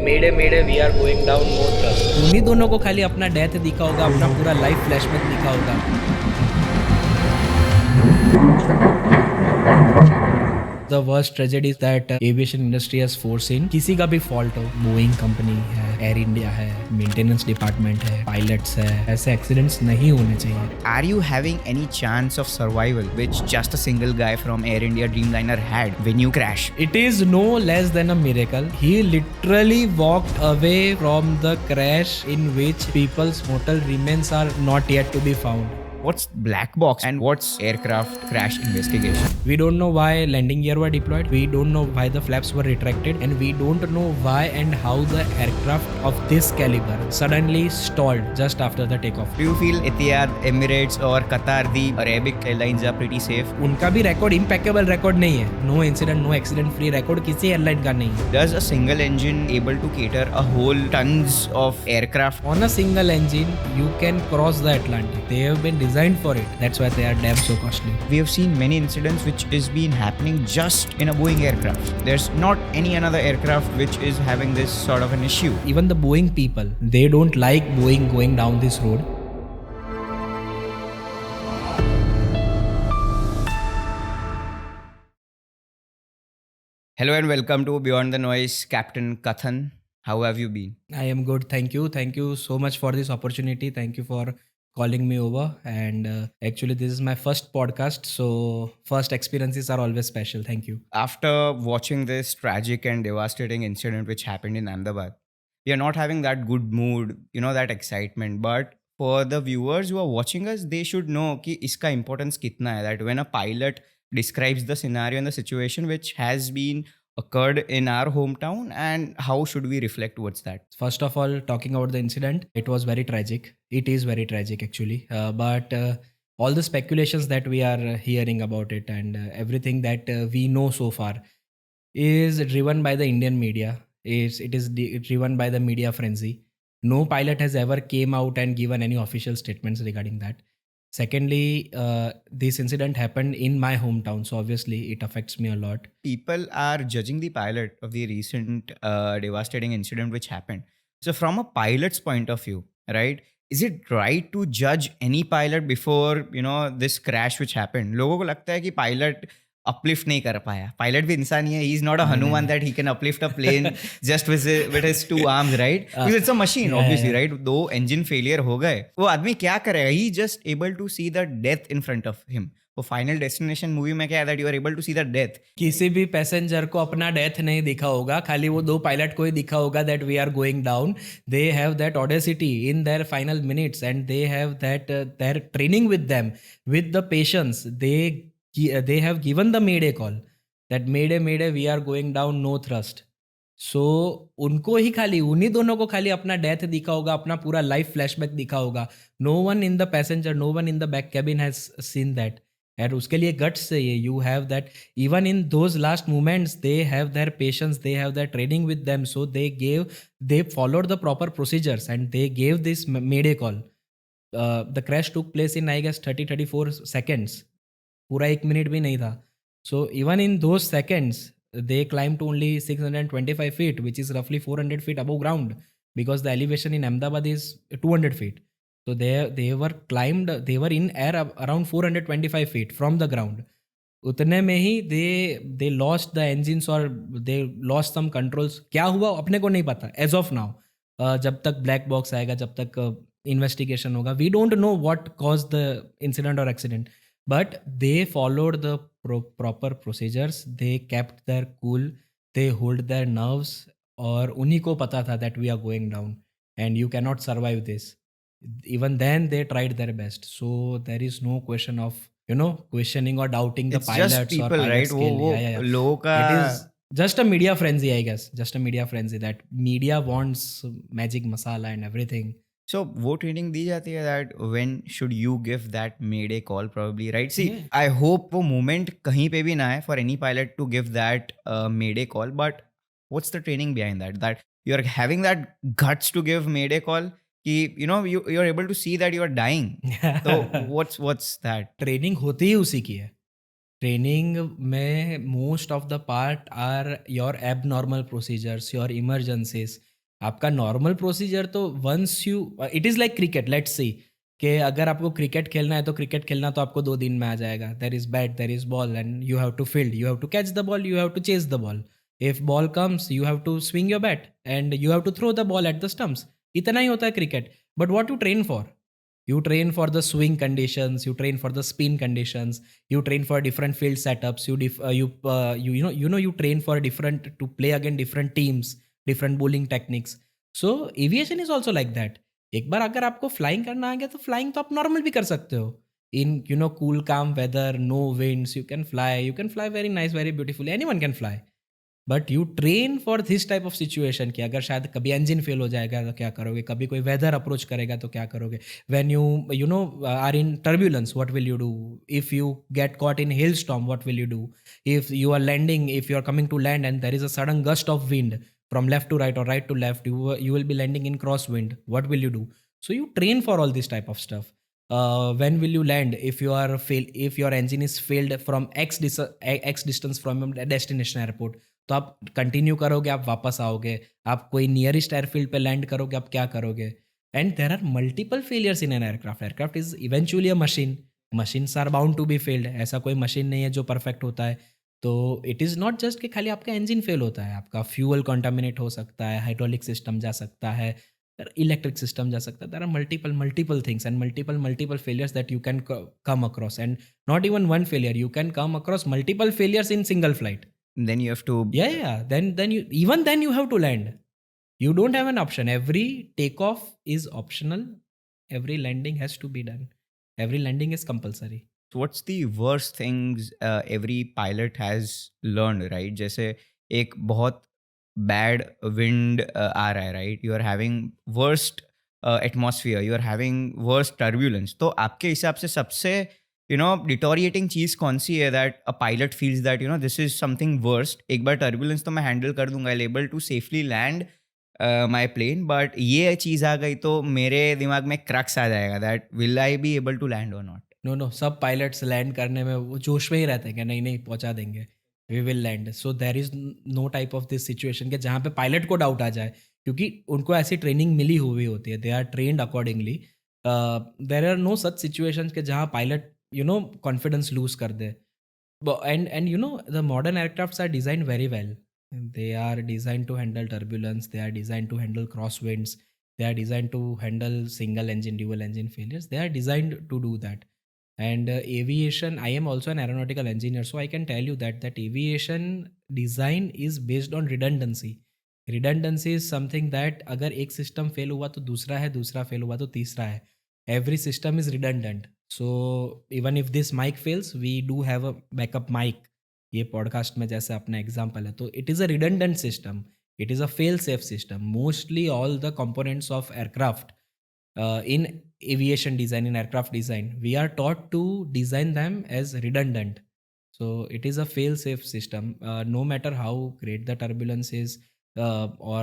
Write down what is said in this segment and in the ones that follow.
Mayday mayday we are going down no trust. उन्हीं दोनों को खाली अपना डेथ दिखा होगा, अपना पूरा लाइफ फ्लैशबैक दिखा होगा। The worst tragedy that aviation industry has foreseen, किसी का भी फॉल्ट हो, बोइंग कंपनी है, एयर इंडिया है, मेंटेनेंस डिपार्टमेंट है, पायलट्स है, ऐसे एक्सीडेंट्स नहीं होने चाहिए। Are you having any chance of survival which just a single guy from Air India Dreamliner had when you crash? It is no less than a miracle. He literally walked away from the crash in which people's mortal remains are not yet to be found. What's black box and what's aircraft crash investigation? We don't know why landing gear were deployed. We don't know why the flaps were retracted, and we don't know why and how the aircraft of this caliber suddenly stalled just after the takeoff. Do you feel Etihad, Emirates or Qatar, the Arabic airlines are pretty safe? उनका भी record impeccable record नहीं है. No incident, no accident free record किसी airline का नहीं है. Does a single engine able to cater a whole tons of aircraft? On a single engine, you can cross the Atlantic. They have been designed for it. That's why they are damn so costly. We have seen many incidents which is been happening just in a Boeing aircraft. There's not any another aircraft which is having this sort of an issue. Even the Boeing people, they don't like Boeing going down this road. Hello and welcome to Beyond the Noise, Captain Kathan. How have you been? I am good. Thank you. Thank you so much for this opportunity. Thank you for calling me over. And actually, this is my first podcast. So, first experiences are always special. Thank you. After watching this tragic and devastating incident which happened in Ahmedabad, we are not having that good mood, that excitement. But for the viewers who are watching us, they should know कि इसका importance कितना है, that when a pilot describes the scenario and the situation which has been occurred in our hometown, and how should we reflect towards that? First of all, talking about the incident, it was very tragic. It is very tragic, actually. But all the speculations that we are hearing about it and everything that we know so far is driven by the Indian media. It is driven by the media frenzy. No pilot has ever came out and given any official statements regarding that. Secondly, this incident happened in my hometown, so obviously it affects me a lot. People are judging the pilot of the recent devastating incident which happened. So from a pilot's point of view, right, is it right to judge any pilot before this crash which happened? लोगों को लगता है कि pilot uplift नहीं कर पाया. Pilot भी इंसान ही है. He's not a Hanuman that he can uplift a plane just with his two arms, right? Because it's a machine, obviously, right? दो engine failure हो गए, वो आदमी क्या करेगा? He just able to see the death in front of him. वो final destination movie में क्या है, that you are able to see the death. किसी भी पैसेंजर को अपना डेथ नहीं दिखा होगा, खाली वो दो पायलट को ही दिखा होगा that we are going down. They have that audacity in their final minutes and they have that their training with them with the patience. They have given the mayday call that mayday mayday we are going down no thrust. So उनको ही खाली, उन्हीं दोनों को खाली अपना death दिखा होगा, अपना पूरा लाइफ फ्लैशबैक दिखा होगा. No one in the passenger, no one in the back cabin has seen that. और उसके लिए गट्स चाहिए. You have that even in those last moments. They have their patience, they have their training with them. So they followed the proper procedures and they gave this mayday call. The crash took place in I guess 30-34 seconds. पूरा 1 minute भी नहीं था. सो even in those seconds they climbed to only 625 feet, which is roughly 400 feet above ground, because the elevation in Ahmedabad is 200 feet. So they were in air around 425 feet from the ground. उतने में ही they lost the engines or they lost some controls. क्या हुआ अपने को नहीं पता as of now. जब तक black box आएगा, जब तक investigation होगा, we don't know what caused the incident or accident. But they followed the proper procedures. They kept their cool. They hold their nerves. और उन्हीं को पता था that we are going down and you cannot survive this. Even then they tried their best. So there is no question of questioning or doubting the It's pilots just people, or pilot right? skill. वो Yeah. लोगों का It is just a media frenzy, I guess. Just a media frenzy that media wants magic masala and everything. So वो training दी जाती है that when should you give that mayday call probably, right? See, Yeah. I hope वो moment कहीं पे भी ना है for any pilot to give that mayday call. But what's the training behind that? That you are having that guts to give mayday call कि you are able to see that you are dying. So what's that? Training होती ही उसी की है. Training में most of the part are your abnormal procedures, your emergencies. आपका normal procedure तो once you, it is like cricket, let's see कि अगर आपको क्रिकेट खेलना है तो क्रिकेट खेलना तो आपको 2 दिन में आ जाएगा। There is bat, there is ball and you have to field, you have to catch the ball, you have to chase the ball. If ball comes you have to swing your bat and you have to throw the ball at the stumps. इतना ही होता है cricket. But what you train for? You train for the swing conditions, you train for the spin conditions, you train for different field setups, you train for different, to play against different teams, different bowling techniques. So aviation is also like that. एक बार अगर आपको flying करना आ गया तो flying तो आप normal भी कर सकते हो। In cool calm weather, no winds, you can fly very nice, very beautifully, anyone can fly. But you train for this type of situation कि अगर शायद कभी इंजन फेल हो जाएगा तो क्या करोगे, कभी कोई वेदर अप्रोच करेगा तो क्या करोगे, when you are in turbulence what will you do, if you get caught in hail storm what will you do, if you are landing, if you are coming to land and there is a sudden gust of wind from left to right or right to left, you will be landing in crosswind, what will you do? So you train for all this type of stuff. When will you land if if your engine is failed from x distance from your destination airport? तो आप continue करोगे, आप वापस आओगे, आप कोई nearest airfield पे land करोगे, आप क्या करोगे? And there are multiple failures in an aircraft. Aircraft is eventually a machine, machines are bound to be failed. ऐसा कोई मशीन नहीं है जो परफेक्ट होता है। तो इट इज़ नॉट जस्ट कि खाली आपका इंजन फेल होता है, आपका फ्यूल कॉन्टामिनेट हो सकता है, हाइड्रोलिक सिस्टम जा सकता है, इलेक्ट्रिक सिस्टम जा सकता है। There are multiple things and multiple failures that you can come across, and not even one failure, you can come across multiple failures in single flight. Then you have to. Yeah. Then you have to land. You don't have an option. Every takeoff is optional. Every landing has to be done. Every landing is compulsory. So what's the worst things every pilot has learned, right? जैसे एक बहुत bad wind आ रहा है, right? You are having worst atmosphere, you are having worst turbulence. तो आपके हिसाब से सबसे डिटोरिएटिंग चीज़ कौन सी है that a pilot feels that this is something worst? एक बार टर्बुलेंस तो मैं हैंडल कर दूंगा, I able to safely land my plane, but ये चीज़ आ गई तो मेरे दिमाग में क्रक्स आ जाएगा that will I be able to land और नॉट? नो, सब पायलट्स लैंड करने में वो जोश में ही रहते हैं कि नहीं पहुंचा देंगे, we will land. So there is no type of this situation के जहाँ पे पायलट को डाउट आ जाए, क्योंकि उनको ऐसी ट्रेनिंग मिली हुई होती है, they are trained accordingly. There are no such situations के जहाँ पायलट कॉन्फिडेंस लूज कर दे। And the modern aircrafts are designed very well. They are designed to handle turbulence, they are designed to handle crosswinds, they are designed to handle single engine, dual engine failures. They are designed to do that. And aviation, I am also an aeronautical engineer, so I can tell you that aviation design is based on redundancy. Redundancy is something that अगर एक system fail हुआ तो दूसरा है, दूसरा fail हुआ तो तीसरा है। Every system is redundant. So even if this mic fails, we do have a backup mic. ये पॉडकास्ट में जैसे अपना एग्जाम्पल है, तो it is a redundant system, it is a fail safe system. Mostly all the components of aircraft, in aviation design, in aircraft design, we are taught to design them as redundant. So it is a fail safe system. No matter how great the turbulence is, or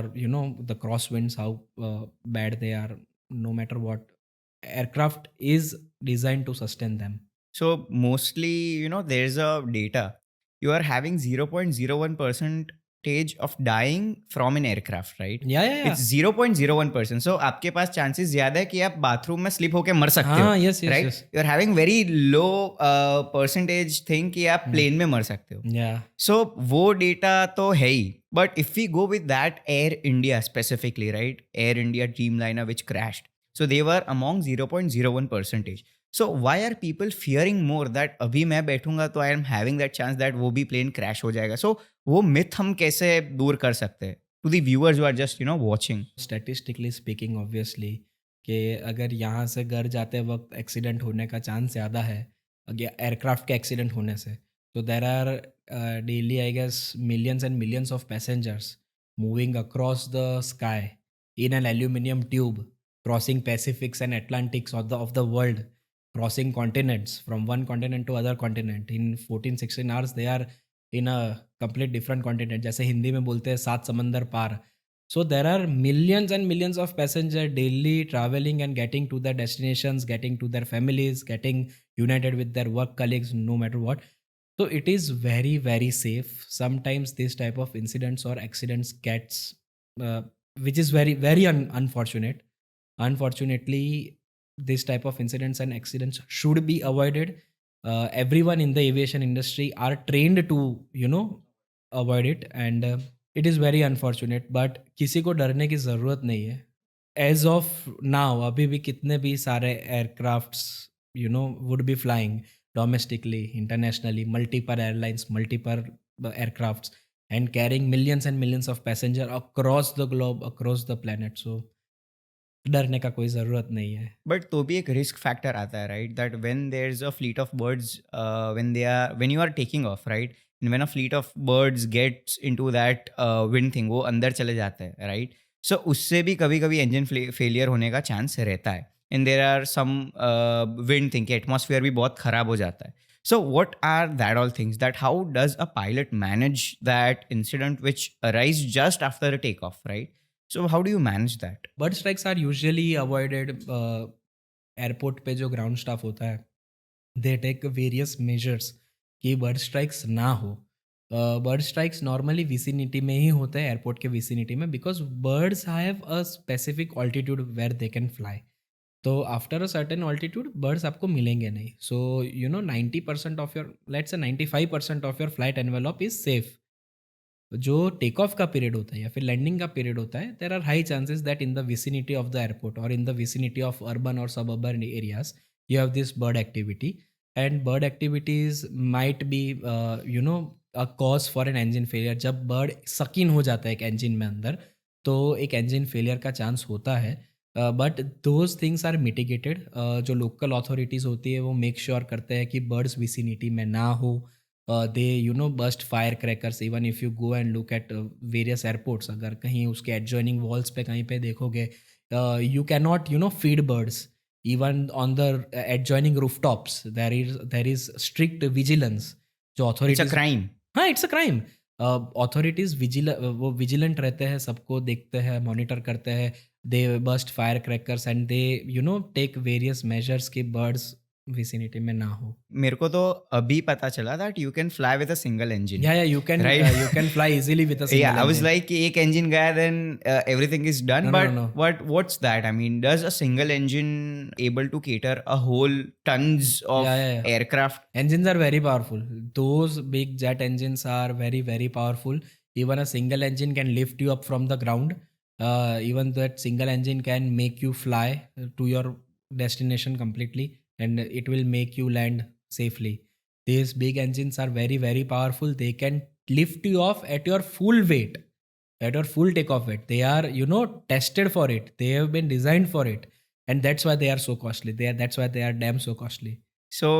the crosswinds, how bad they are, no matter what, aircraft is designed to sustain them. So mostly, there's a data. You are having 0.01% of dying from an aircraft, right? Yeah. It's 0.01%. So आपके पास chances ज्यादा है कि आप bathroom में slip होके मर सकते हो, yes, right? yes. You are having very low percentage thing कि आप प्लेन में मर सकते हो. Yeah. So वो डेटा तो है ही. But if we go with that, Air India specifically, right? Air India Dreamliner which crashed. So they were among 0.01%. So why are people fearing more that अभी मैं बैठूंगा तो I am having that chance that वो भी plane crash हो जाएगा? So वो myth हम कैसे दूर कर सकते हैं? To the viewers who are just watching. Statistically speaking, obviously, कि अगर यहाँ से घर जाते वक्त एक्सीडेंट होने का चांस ज़्यादा है एयरक्राफ्ट के एक्सीडेंट होने से, तो there are daily I guess millions and millions of passengers moving across the sky in an aluminum tube, crossing Pacifics and Atlantics of the world, crossing continents from one continent to other continent in 14-16 hours. They are in a complete different continent. जैसे हिंदी में बोलते हैं 7 समंदर पार. So there are millions and millions of passengers daily traveling and getting to their destinations, getting to their families, getting united with their work colleagues, no matter what. So it is very very safe. Sometimes this type of incidents or accidents gets uh, which is very very unfortunate. Unfortunately, this type of incidents and accidents should be avoided. Everyone in the aviation industry are trained to avoid it, and it is very unfortunate, but किसी को डरने की ज़रूरत नहीं है. As of now अभी भी कितने भी सारे aircrafts would be flying domestically, internationally, multiple airlines, multiple aircrafts, and carrying millions and millions of passengers across the globe, across the planet. So डरने का कोई ज़रूरत नहीं है. बट तो भी एक रिस्क फैक्टर आता है, right, that when there is a fleet of birds, when you are taking off, right, and when a fleet of birds gets into that wind thing, वो अंदर चले जाते हैं, राइट. सो उससे भी कभी कभी इंजन फेलियर होने का चांस रहता है. And there are some wind thing, atmosphere भी बहुत खराब हो जाता है. So what are that all things, that how does a pilot manage that incident which arise just after a takeoff, right? So how do you manage that? Bird strikes are usually avoided. Airport पे जो ground staff होता है, they take various measures कि bird strikes ना हो. Bird strikes normally vicinity में ही होते हैं, एयरपोर्ट के विसिनिटी में, because birds have a specific altitude where they can fly. तो after a certain altitude birds आपको मिलेंगे नहीं. सो 90% of your, let's say 95% of your flight envelope is safe. जो टेक ऑफ का पीरियड होता है या फिर लैंडिंग का पीरियड होता है, there are high chances that in the vicinity of the airport और in the vicinity of urban और suburban areas you have this bird activity. And bird activities might be a cause for an engine failure. जब bird suck in हो जाता है एक engine में अंदर, तो एक इंजन फेलियर का चांस होता है. But those things are mitigated. जो लोकल अथॉरिटीज़ होती है वो मेक श्योर करते हैं कि बर्ड्स विसिनिटी में ना हो. They bust fire crackers. Even if you go and look at various airports, अगर कहीं उसके एडजॉइनिंग वॉल्स पे कहीं पे देखोगे, you can not feed birds. Even on the adjoining roof tops there is strict vigilance. जो It's a अथॉरिटीज, crime. हाँ it's a crime. Authorities वो विजिलेंट रहते हैं, सबको देखते हैं, मॉनिटर करते हैं. They bust fire crackers and they take various measures कि बर्ड्स विसिनिटी में ना हो. मेरे को तो अभी पता चला that you can fly with a single engine. Yeah, you can Right. you can fly easily with a single Yeah, I was engine. like कि एक engine गया then everything is done. No, no, But no. what's that? I mean, does a single engine able to cater a whole tons of Yeah. aircraft? Engines are very powerful. Those big jet engines are very very powerful. Even a single engine can lift you up from the ground. Even that single engine can make you fly to your destination completely, and it will make you land safely. These big engines are very very powerful. They can lift you off at your full weight, at your full takeoff weight. They are tested for it. They have been designed for it, and that's why they are so costly. That's why they are damn so costly. So,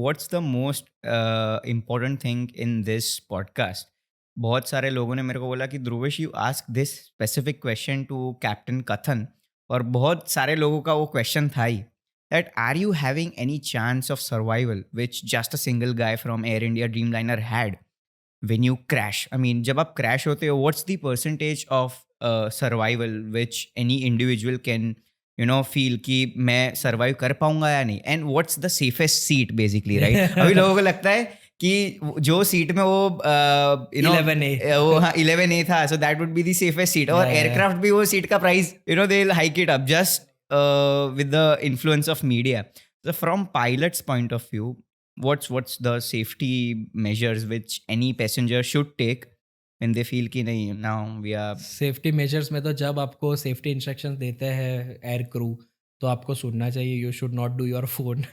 what's the most important thing in this podcast? बहुत सारे लोगों ने मेरे को बोला कि Dhruvesh, you ask this specific question to captain Kathan, और बहुत सारे लोगों का वो क्वेश्चन था ही, that are you having any chance of survival which just a single guy from Air India Dreamliner had when you crash? I mean, जब आप crash होते हो, what's the percentage of survival which any individual can feel कि मैं survive कर पाऊंगा या नहीं? And what's the safest seat basically, right? अभी लोगों को लगता है कि जो सीट में वो 11A. वो हाँ 11A था, so that would be the safest seat. और Yeah, yeah. aircraft भी वो सीट का price they'll hike it up just with the influence of media. So from pilot's point of view, what's the safety measures which any passenger should take when they feel कि नहीं, now we are... safety measures में तो जब आपको safety instructions देते हैं air crew, तो आपको सुनना चाहिए. You should not do your phone.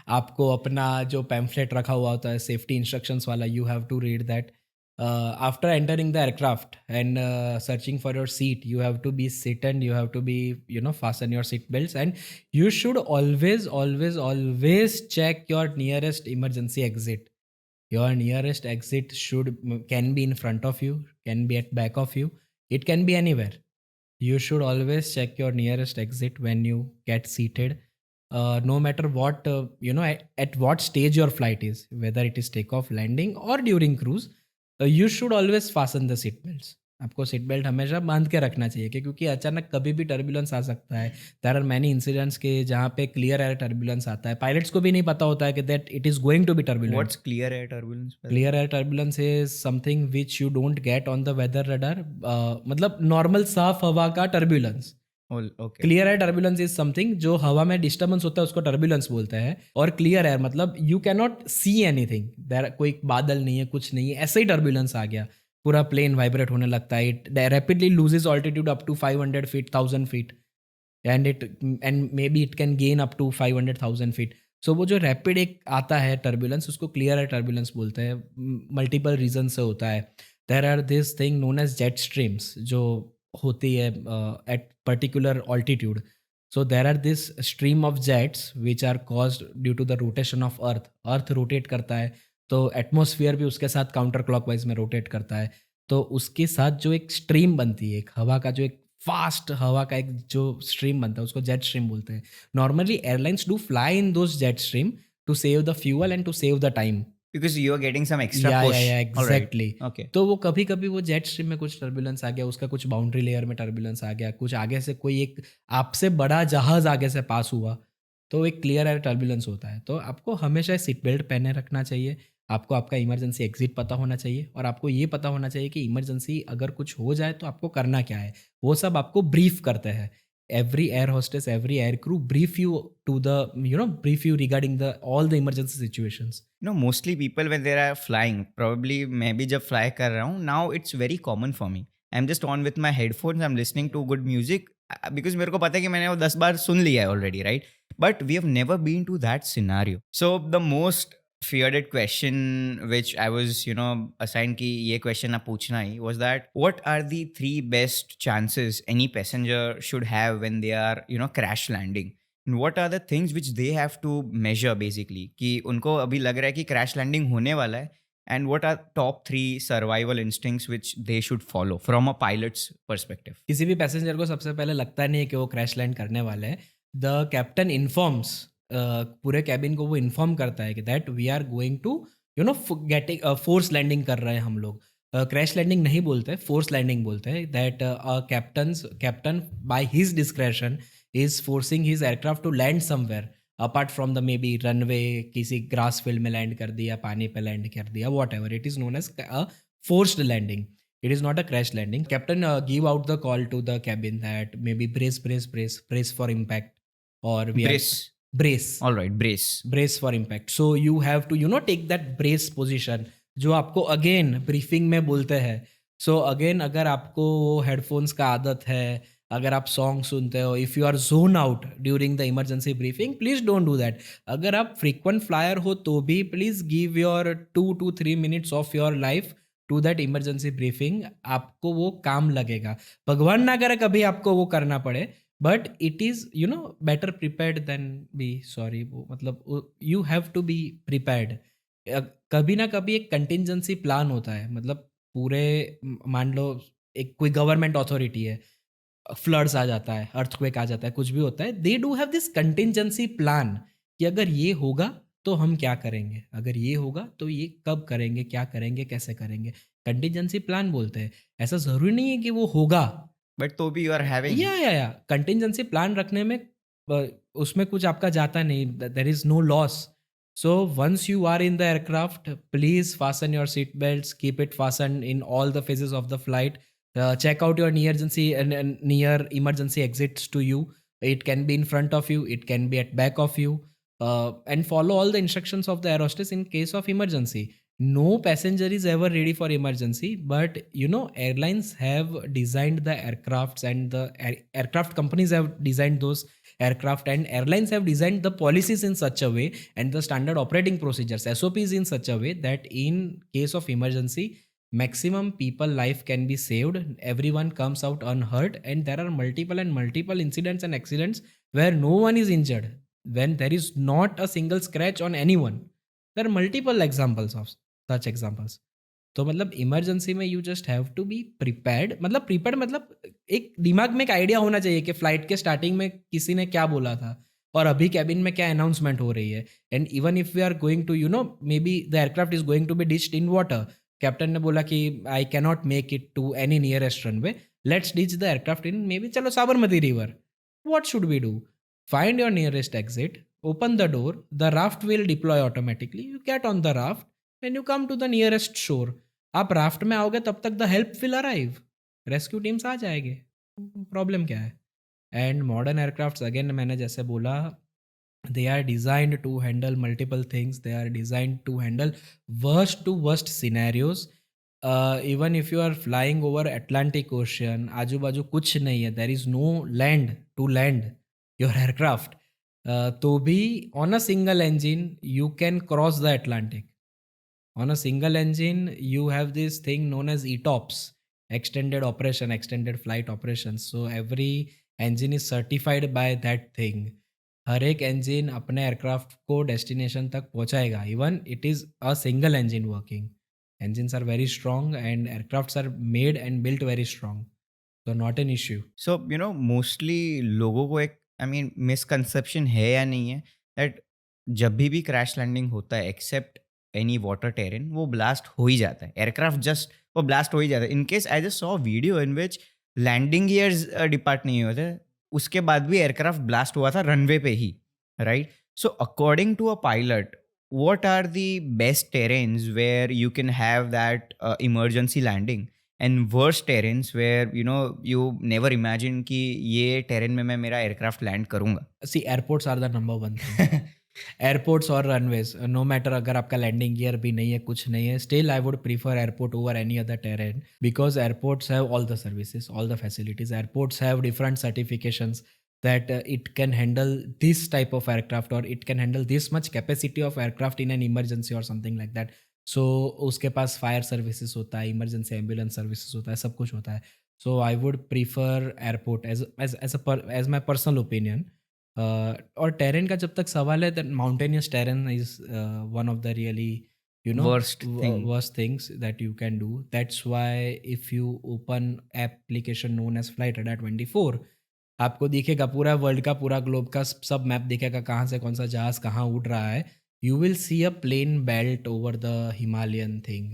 आपको अपना जो पैम्फलेट रखा हुआ होता है सेफ्टी इंस्ट्रक्शंस वाला, you have to read that. After entering the aircraft and searching for your seat, you have to be sit and you have to be fasten your seat belts, and you should always check your nearest emergency exit. Your nearest exit can be in front of you, can be at back of you, it can be anywhere. You should always check your nearest exit when you get seated. No matter what at what stage your flight is, whether it is takeoff, landing, or during cruise, you should always fasten the seat belts. आपको seat belt हमेशा बांध के रखना चाहिए क्योंकि अचानक कभी भी टर्बुलेंस आ सकता है। देयर आर मैनी इंसिडेंट्स के जहाँ पे क्लियर एयर टर्बुलेंस आता है, पायलट्स को भी नहीं पता होता है कि that it is going to be turbulent. What's clear air turbulence? by the way? Clear air turbulence is something which you don't get on the weather radar, मतलब नॉर्मल साफ हवा का turbulence. Oh, okay. Clear air turbulence is something जो हवा में disturbance होता है उसको टर्बुलेंस बोलते हैं। और क्लियर एयर मतलब you can not see anything, there कोई बादल नहीं है, कुछ नहीं है, ऐसे ही टर्बुलेंस आ गया, पूरा प्लेन वाइब्रेट होने लगता है, it rapidly loses altitude up to 500 feet, 1000 feet, and maybe it can gain up to 500,000 feet. So वो जो रैपिड एक आता है टर्बुलेंस उसको क्लियर एयर टर्बुलेंस बोलते हैं। मल्टीपल रीजन से होता है। There are this thing known as jet streams जो होती है at particular altitude. So there are this stream of jets which are caused due to the rotation of earth. Earth rotate करता है तो atmosphere भी उसके साथ काउंटर क्लॉकवाइज में रोटेट करता है। तो उसके साथ जो एक स्ट्रीम बनती है, एक हवा का जो एक फास्ट हवा का एक जो स्ट्रीम बनता है उसको जेट स्ट्रीम बोलते हैं। Normally airlines do fly in those jet stream to save the fuel and to save the time. Because you are getting some extra या push. All right. Exactly. Okay. तो वो कभी कभी वो जेट स्ट्रीम में कुछ टर्बुलेंस आ गया, उसका कुछ बाउंड्री लेयर में टर्बुलेंस आ गया, कुछ आगे से कोई एक आपसे बड़ा जहाज आगे से पास हुआ, तो एक क्लियर एयर टर्बुलेंस होता है। तो आपको हमेशा सीट बेल्ट पहने रखना चाहिए, आपको आपका इमरजेंसी एग्जिट पता होना चाहिए, और आपको ये पता होना चाहिए कि इमरजेंसी अगर कुछ हो जाए तो आपको करना क्या है। वो सब आपको ब्रीफ करते हैं। every air hostess, every air crew brief you to the, brief you regarding the all the emergency situations. Mostly people when they are flying, probably मैं भी जब fly कर रहा हूँ, now it's very common for me. I'm just on with my headphones, I'm listening to good music because मेरे को पता है कि मैंने वो 10 बार सुन लिया है already, right? But we have never been to that scenario. So the most feared question which I was, assigned कि ये question आप पूछना ही, was that what are the 3 best chances any passenger should have when they are, crash landing? And what are the things which they have to measure basically कि उनको अभी लग रहा है कि crash landing होने वाला है, and what are top 3 survival instincts which they should follow from a pilot's perspective? किसी भी पैसेंजर को सबसे पहले लगता नहीं है कि वो क्रैश लैंड करने वाले हैं। द कैप्टन इन्फॉर्म्स, पूरे कैबिन को वो इन्फॉर्म करता है कि that we are going to getting force landing कर रहे हैं हम लोग। क्रैश लैंडिंग नहीं बोलते, फोर्स लैंडिंग बोलते हैं। That captain by his discretion is forcing his aircraft to land somewhere apart from the maybe runway, किसी ग्रास फील्ड में लैंड कर दिया, पानी पे लैंड कर दिया, whatever, it is known as forced landing. It is not a crash landing. Captain give out the call to the cabin that maybe brace for impact, or we Brace. brace All right, brace for impact. So you have to take that brace position जो आपको again briefing में बोलते हैं। So again अगर आपको headphones का आदत है, अगर आप सॉन्ग सुनते हो, if you are zone out during the emergency briefing, please don't do that. अगर आप फ्रीक्वेंट फ्लायर हो तो भी please give your 2 to 3 minutes of your life to that emergency briefing. आपको वो काम लगेगा। भगवान ना करे कभी आपको वो करना पड़े, but it is better prepared than be sorry. वो मतलब you have to be prepared. कभी ना कभी एक कंटिजेंसी प्लान होता है। मतलब पूरे मान लो एक कोई गवर्नमेंट अथॉरिटी है, फ्लड्स आ जाता है, अर्थक्वेक आ जाता है, कुछ भी होता है, they do have this contingency plan कि अगर ये होगा तो हम क्या करेंगे, अगर ये होगा तो ये कब करेंगे, क्या करेंगे, कैसे करेंगे। कंटिजेंसी प्लान बोलते हैं। ऐसा ज़रूरी नहीं है कि वो होगा, बट तो भी यू आर हैविंग या कंटिजेंसी प्लान रखने में उसमें कुछ आपका जाता नहीं, there is no loss. So once you are in the aircraft, please fasten your seat belts, keep it fasten in all the phases of the flight, check out your near emergency exits to you. It can be in front of you, it can be at back of you, and follow all the instructions of the air hostess in case of emergency. No passenger is ever ready for emergency, but airlines have designed the aircrafts, and the aircraft companies have designed those aircraft, and airlines have designed the policies in such a way, and the standard operating procedures, SOPs, in such a way that in case of emergency maximum people life can be saved, everyone comes out unhurt, and there are multiple incidents and accidents where no one is injured, when there is not a single scratch on anyone. There are multiple examples of such examples. तो मतलब emergency में you just have to be prepared. मतलब prepared मतलब एक दिमाग में एक idea होना चाहिए कि फ्लाइट के स्टार्टिंग में किसी ने क्या बोला था और अभी कैबिन में क्या अनाउंसमेंट हो रही है। And even if we are going to maybe the aircraft is going to be ditched in water, captain ने बोला कि I cannot make it to any nearest runway, let's ditch the aircraft in maybe चलो Sabarmati river. What should we do? Find your nearest exit, open the door, the raft will deploy automatically. You get on the raft and you come to the nearest shore. आप raft में आओगे तब तक the help will arrive, rescue teams आ जाएंगे. Problem क्या है? And modern aircrafts again मैंने जैसे बोला, they are designed to handle multiple things, they are designed to handle worst to worst scenarios. Even if you are flying over Atlantic Ocean, आजू बाजू कुछ नहीं है, there is no land to land your aircraft, तो भी on a single engine you can cross the Atlantic. On a single engine you have this thing known as ETOPS, extended operation, extended flight operations. So every engine is certified by that thing. हर एक engine अपने aircraft को destination तक पहुंचाएगा, even it is a single engine working. Engines are very strong and aircrafts are made and built very strong, so not an issue. So mostly लोगों को एक misconception है या नहीं है दैट जब भी क्रैश लैंडिंग होता है एक्सेप्ट एनी वाटर टेरेन वो ब्लास्ट हो ही जाता है, एयरक्राफ्ट जस्ट वो ब्लास्ट हो ही जाता है. In case I just saw video in which landing gears depart नहीं होते, उसके बाद भी एयरक्राफ्ट ब्लास्ट हुआ था रनवे पे ही, right? So according to a pilot, what are the best terrains where you can have that emergency landing and worst terrains where you never imagine कि ये terrain में मैं मेरा aircraft land करूँगा? See, airports are the number one thing. Airports और runways, no matter अगर आपका landing gear भी नहीं है, कुछ नहीं है, still I would prefer airport over any other terrain, because airports have all the services, all the facilities. Airports have different certifications that it can handle this type of aircraft or it can handle this much capacity of aircraft in an emergency or something like that. So उसके पास fire services होता है, emergency ambulance services होता है, सब कुछ होता है. So I would prefer airport as my personal opinion. और टेरेन का जब तक सवाल है, that mountainous terrain is one of the really worst things that you can do. That's why if you open application known as Flight Radar 24, आपको दिखेगा पूरा world का, पूरा ग्लोब का सब मैप दिखेगा, कहाँ से कौन सा जहाज कहाँ उड़ रहा है. You will see a plane belt over the Himalayan thing,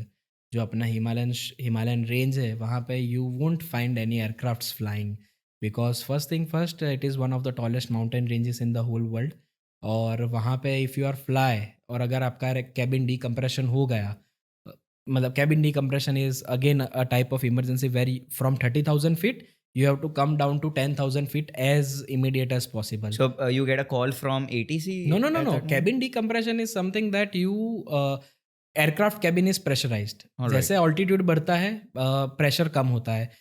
जो अपना हिमालयन रेंज है, वहाँ पे you won't find any aircrafts flying, because first thing first, it is one of the tallest mountain ranges in the whole world. और वहाँ पे if you are fly और अगर आपका कैबिन डीकम्प्रेशन हो गया, मतलब cabin decompression is again a type of emergency very from 30,000 feet you have to come down to 10,000 feet as immediate as possible. So you get a call from ATC? No. Cabin decompression is something that you aircraft cabin is pressurized. जैसे altitude बढ़ता है, pressure कम होता है.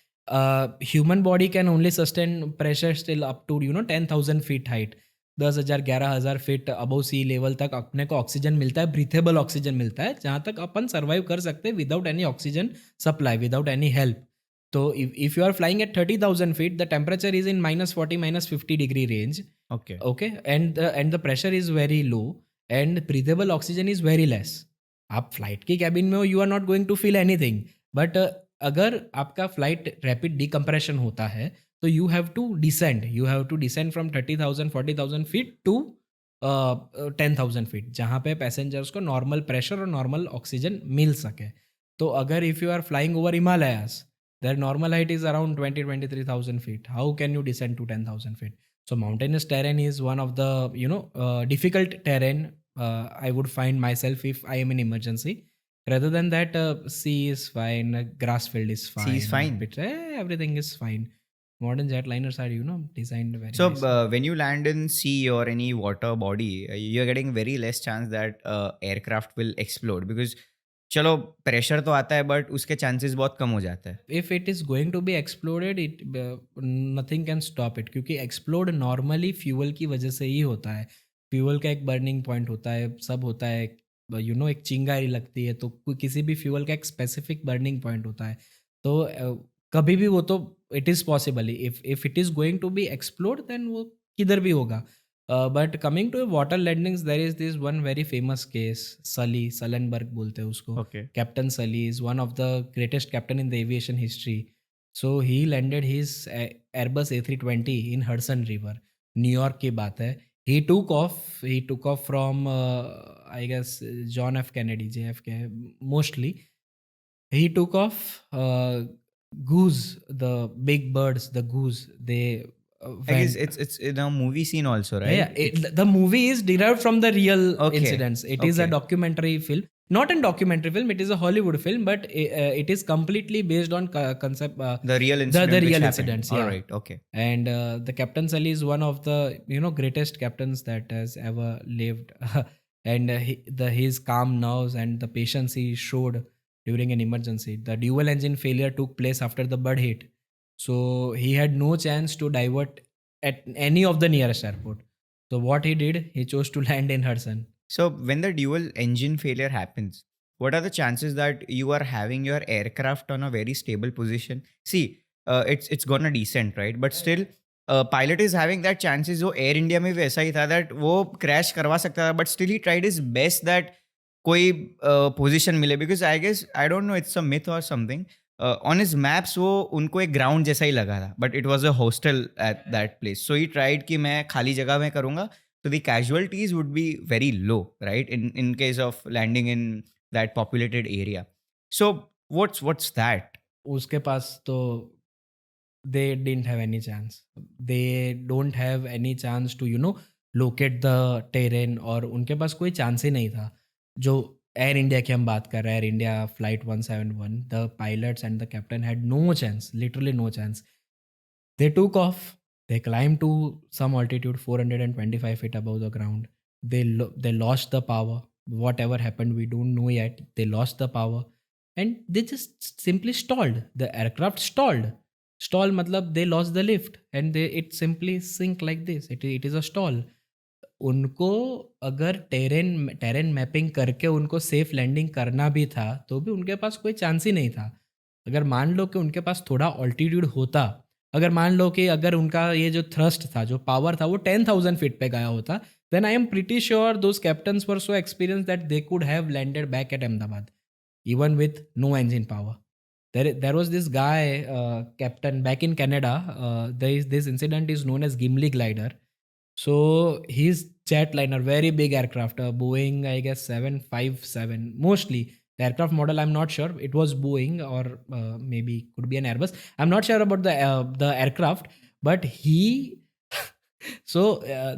Human body can only sustain pressure still up to 10,000 feet height. 10,000 11,000 feet above sea level तक अपने को oxygen मिलता है, ब्रीथेबल ऑक्सीजन मिलता है, जहाँ तक अपन सर्वाइव कर सकते हैं without any oxygen supply, without any help. So if you are flying at 30,000 feet, the temperature is in -40, -50 degree range. Okay, and the pressure is very low and breathable oxygen is very less. आप flight की cabin में हो, you are not going to feel anything. But अगर आपका flight rapid decompression होता है, तो you have to descend from 30,000 40,000 feet to 10,000 feet, जहाँ पे पैसेंजर्स को नॉर्मल प्रेशर और नॉर्मल ऑक्सीजन मिल सके. तो अगर if you are flying over Himalayas, their normal height is around 23,000 feet. How can you descend to 10,000 feet? So mountainous terrain is one of the difficult terrain I would find myself if I am in emergency. Rather than that, sea is fine, grass field is fine. Sea is fine. Everything is fine. Modern jetliners are designed very So nicely. when you land in sea or any water body, you're getting very less chance that aircraft will explode, because चलो pressure तो आता है but उसके chances बहुत कम हो जाता है. If it is going to be exploded, it nothing can stop it, क्योंकि एक्सप्लोड नॉर्मली फ्यूल की वजह से ही होता है. फ्यूल का एक बर्निंग पॉइंट होता है, सब होता है, एक चिंगारी लगती है, तो किसी भी फ्यूल का एक स्पेसिफिक बर्निंग पॉइंट होता है. तो कभी भी वो तो it is possible, if it is going to be explode then वो किधर भी होगा. But coming to water landings, there is this one very famous case, Sullenberg बोलते हैं उसको. Okay. Captain Sully is one of the greatest captain in the aviation history. So he landed his Airbus A320 in Hudson River, New York की बात है. He took off from I guess John F. Kennedy, JFK mostly. he took off. Goose, the big birds, the goose, they I guess went. it's in a movie scene also, Yeah, right? the movie is derived from the real Okay, incidents. It is a okay. documentary film, not a documentary film. It is a Hollywood film, but it is completely based on concept. The real The incident which real happened. incidents, All yeah. right, okay. And the Captain Sully is one of the greatest captains that has ever lived. And his calm nerves and the patience he showed during an emergency. The dual engine failure took place after the bird hit, so he had no chance to divert at any of the nearest airport. So what he did, he chose to land in Hudson. So when the dual engine failure happens, what are the chances that you are having your aircraft on a very stable position? See, it's gonna descent, right? But still, pilot is having that chances. वो Air India में भी ऐसा ही था that वो crash करवा सकता था, but still he tried his best that कोई position मिले, because I guess I don't know, it's a myth or something. On his maps वो उनको एक ground जैसा ही लगा था, but it was a hostel at that place. So he tried कि मैं खाली जगह में करूँगा, so the casualties would be very low, right? In case of landing in that populated area. So what's that? उसके पास तो they didn't have any chance. They don't have any chance to locate the terrain, और उनके पास कोई chance ही नहीं था. जो air India की हम बात कर रहे हैं, air India flight 171, the pilots and the captain had no chance, literally no chance. They took off. They climbed to some altitude, 425 feet above the ground. They lost the power. Whatever happened, we don't know yet. They lost the power, and they just simply stalled. The aircraft stalled. Stall matlab they lost the lift, and it simply sink like this. It is a stall. उनको अगर terrain mapping करके उनको safe landing करना भी था, तो भी उनके पास कोई चांस ही नहीं था. अगर मान लो कि उनके पास थोड़ा ऑल्टीट्यूड होता, अगर मान लो कि अगर उनका ये जो थ्रस्ट था, जो पावर था, वो 10,000 फीट पे गया होता, then I am pretty sure those captains were so experience that they could have landed back at Ahmedabad even with no engine power. There was this guy, captain back in Canada. This incident is known as Gimli glider. So his jetliner, very big aircraft, Boeing, I guess 757, mostly. The aircraft model, I'm not sure. It was Boeing, or maybe could be an Airbus. I'm not sure about the aircraft, but he so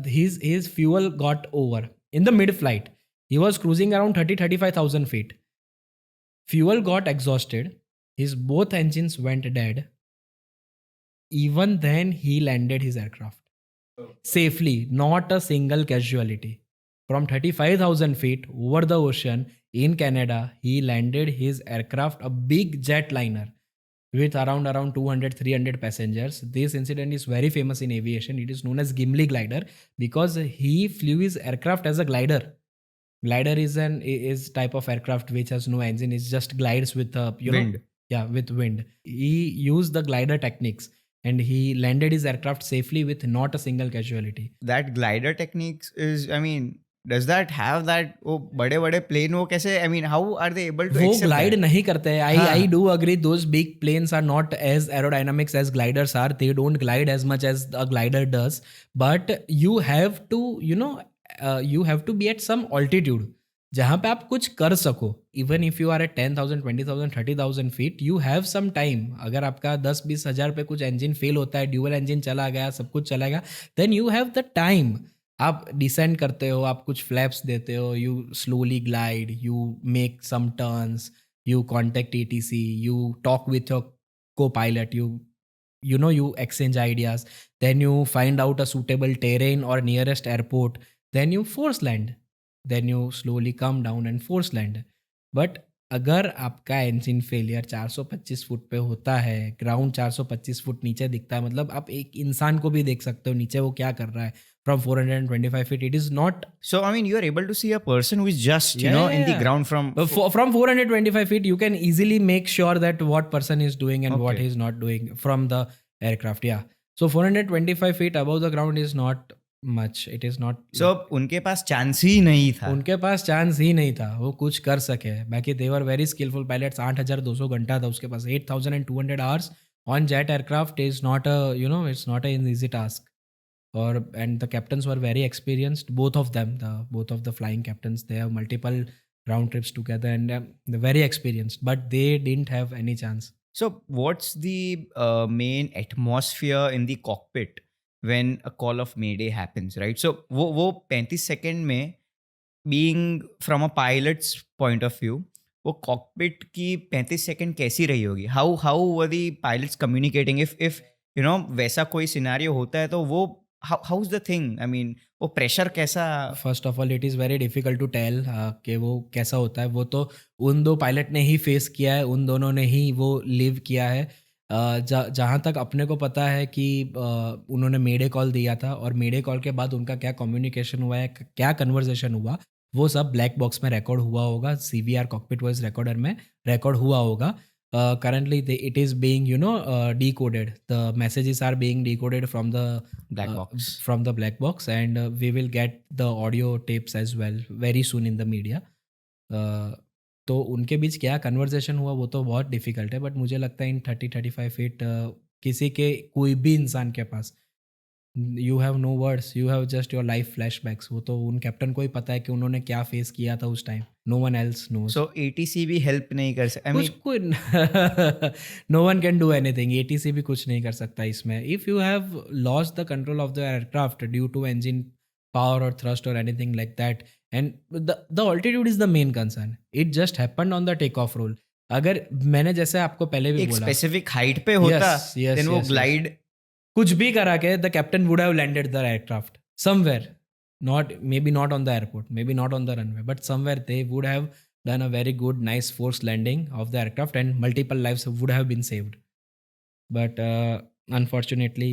his fuel got over in the mid flight. He was cruising around 35,000 feet. Fuel got exhausted. His both engines went dead. Even then, he landed his aircraft safely, not a single casualty. From 35,000 feet over the ocean in Canada, he landed his aircraft, a big jetliner with around 200-300 passengers. This incident is very famous in aviation. It is known as Gimli glider because he flew his aircraft as a glider. Glider is type of aircraft which has no engine. It just glides with Wind. with wind. He used the glider techniques, and he landed his aircraft safely with not a single casualty. That glider techniques is, I mean, does that have that वो बड़े बड़े plane वो कैसे, I mean, how are they able to वो accept glide that? नहीं करते हैं. हाँ. I do agree those big planes are not as aerodynamics as gliders are. They don't glide as much as a glider does. But you have to you have to be at some altitude जहाँ पे आप कुछ कर सको. Even if you are at 10,000, 20,000, 30,000 feet, you have some time. अगर आपका 10-20 हज़ार पे कुछ इंजन फेल होता है, ड्यूअल इंजन चला गया, सब कुछ चला गया, then you have the time. आप डिसेंड करते हो, आप कुछ फ्लैप्स देते हो, you slowly glide, you make some turns, you contact ATC, you talk with your co pilot, you exchange ideas, then you find out a suitable terrain or nearest airport, then you force land, then you slowly come down and force land. But अगर आपका engine failure 425 foot पे होता है, ground 425 foot नीचे दिखता है, मतलब आप एक इंसान को भी देख सकते हो नीचे वो क्या कर रहा है. From 425 feet, it is not. So I mean, you are able to see a person who is just Yeah, in the yeah. ground from From 425 feet, you can easily make sure that what person is doing and what Okay. he is not doing from the aircraft. Yeah. So 425 feet above the ground is not much. It is not. So उनके पास chance ही नहीं था. उनके पास chance ही नहीं था वो कुछ कर सके. बाकी they were very skillful pilots. 8,200 घंटा था उसके पास. 8,200 hours on jet aircraft is not a it's not an easy task. And the captains were very experienced. Both of them, both of the flying captains, they have multiple round trips together, and they're very experienced, but they didn't have any chance. So, what's the main atmosphere in the cockpit when a call of Mayday happens, right? So, वो 35 second में being from a pilot's point of view, वो cockpit की 35 second कैसी रही होगी? How were the pilots communicating? If you know वैसा कोई scenario होता है तो वो how's the thing? I mean वो प्रेशर कैसा? First of all it is very difficult to tell कि वो कैसा होता है. वो तो उन दो पायलट ने ही फेस किया है, उन दोनों ने ही वो लिव किया है. जहाँ तक अपने को पता है कि उन्होंने मेडे कॉल दिया था, और मेडे कॉल के बाद उनका क्या कम्युनिकेशन हुआ है, क्या कन्वर्जेशन हुआ, वो सब ब्लैक बॉक्स में रिकॉर्ड हुआ होगा. CVR कॉकपिट वॉइस रिकॉर्डर में रिकॉर्ड हुआ होगा. Currently it is being decoded. The messages are being decoded from the black box, and we will get the audio tapes as well very soon in the media. तो उनके बीच क्या conversation हुआ वो तो बहुत डिफिकल्ट है, बट मुझे लगता है इन 30-35 फीट किसी के कोई भी इंसान के पास you have no words, you have just your life flashbacks. वो तो उन कैप्टन को ही पता है कि उन्होंने क्या फेस किया था उस time. No one else knows. So ATC भी हेल्प नहीं कर सकता. No one can do anything. ATC भी कुछ नहीं कर सकता इसमें. If you have lost the control of the aircraft due to engine power or thrust or anything like that, and the altitude is the main concern. It just happened on the takeoff roll. अगर मैंने जैसे आपको पहले भी एक बोला, specific height पे होता, yes, then वो yes. ग्लाइड कुछ भी करा के the captain would have landed the aircraft somewhere, maybe not on the airport, maybe not on the runway, but somewhere they would have done a very good nice forced landing of the aircraft, and multiple lives would have been saved. But unfortunately,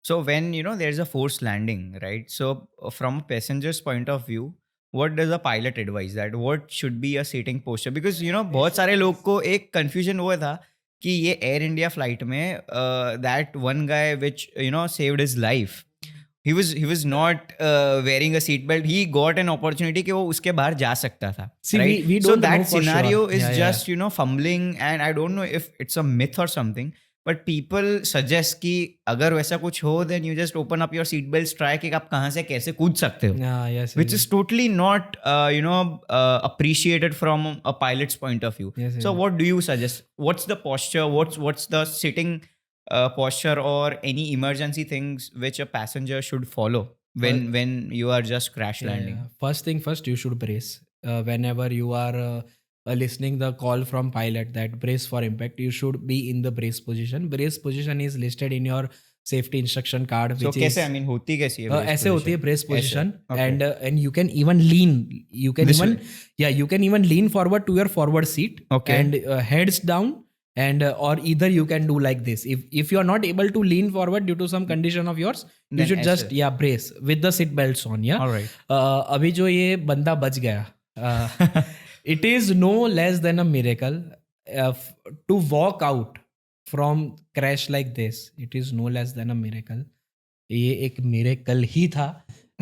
so when there's a forced landing, right? So from a passenger's point of view, what does a pilot advise that what should be a seating posture? Because बहुत सारे लोग को एक confusion हुआ था कि ये air India flight में that one guy which saved his life, he was not wearing a seat belt. He got an opportunity कि वो उसके बाहर जा सकता था. See, right? we So don't know that for scenario sure. is Yeah, just fumbling, and I don't know if it's a myth or something, but people suggest कि अगर वैसा कुछ हो then you just open up your seat belts, try कि आप कहाँ से कैसे कूद सकते हो. yeah, yes, Which is totally not appreciated from a pilot's point of view. Yes, So yes. what do you suggest? What's the posture? What's the sitting posture, or any emergency things which a passenger should follow when you are just crash landing? Yeah. First thing first, you should brace. Whenever you are listening the call from pilot that brace for impact, you should be in the brace position. Brace position is listed in your safety instruction card. So which कैसे, is, I mean, होती कैसी है brace ऐसे होती है position? brace position. Okay. And you can even lean. You can This even way? you can even lean forward to your forward seat. Okay. And heads down. And or either you can do like this. If you are not able to lean forward due to some condition of yours, you Then should ऐसे. just brace with the seat belts on. Yeah. All right. अभी जो ये बंदा बच गया, it is no less than a miracle to walk out from crash like this. It is no less than a miracle. ये एक miracle ही था.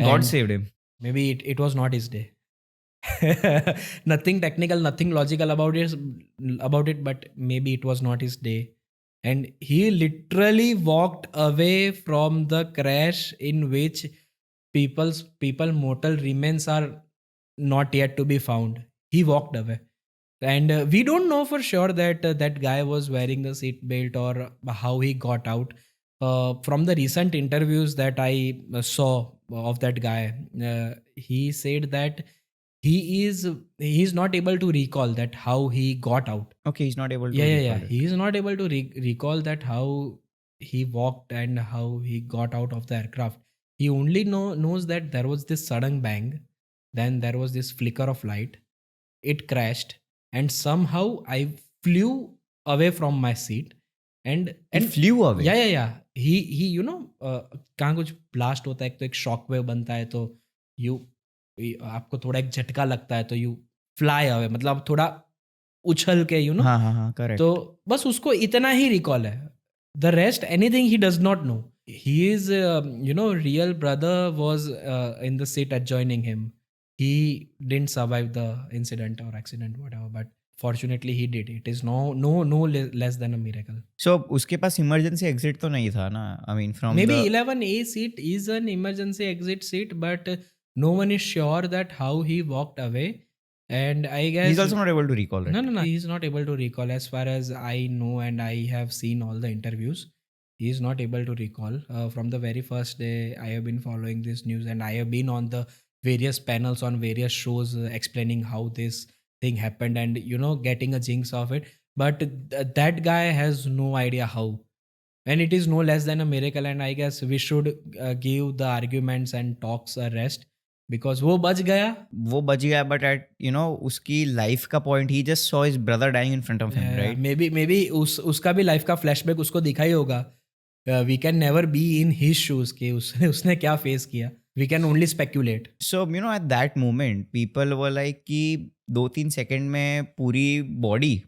God And saved him. maybe it was not his day. Nothing technical, nothing logical about it, but maybe it was not his day. And he literally walked away from the crash in which people mortal remains are not yet to be found. He walked away. And we don't know for sure that that guy was wearing the seat belt or how he got out. From the recent interviews that I saw of that guy, he said that he's not able to recall that how he got out. Okay, he's not able to. Yeah. recall it. He is not able to recall that how he walked and how he got out of the aircraft. He only knows that there was this sudden bang, then there was this flicker of light, it crashed, and somehow I flew away from my seat. And He flew away. yeah. He कहाँ कुछ blast होता है, एक तो एक shock wave बनता है, तो आपको थोड़ा एक झटका लगता है, तो यू फ्लाई अवे, मतलब थोड़ा उछल के हाँ, correct. तो बस उसको इतना ही रिकॉल है. The rest anything he does not know. He is real brother was in the seat adjoining him. He didn't survive the incident or accident, whatever, but fortunately he did. It is no less than a miracle. So उसके पास emergency exit तो नहीं था ना? I mean, from Maybe the 11A seat is an emergency exit seat, but no one is sure that how he walked away. And I guess He's also not able to recall it. no. He's not able to recall, as far as I know, and I have seen all the interviews. He is not able to recall. From the very first day, I have been following this news, and I have been on the various panels on various shows explaining how this thing happened, and getting a jinx of it. But that guy has no idea how, and it is no less than a miracle. And I guess we should give the arguments and talks a rest, because वो बच गया. वो बच गया, but at उसकी life का point, he just saw his brother dying in front of him, right? maybe उसका भी लाइफ का फ्लैशबैक उसको दिखा ही होगा. We can never be in his shoes के उसने क्या फेस किया. We can only speculate. So at that moment people were like कि 2-3 सेकंड में पूरी बॉडी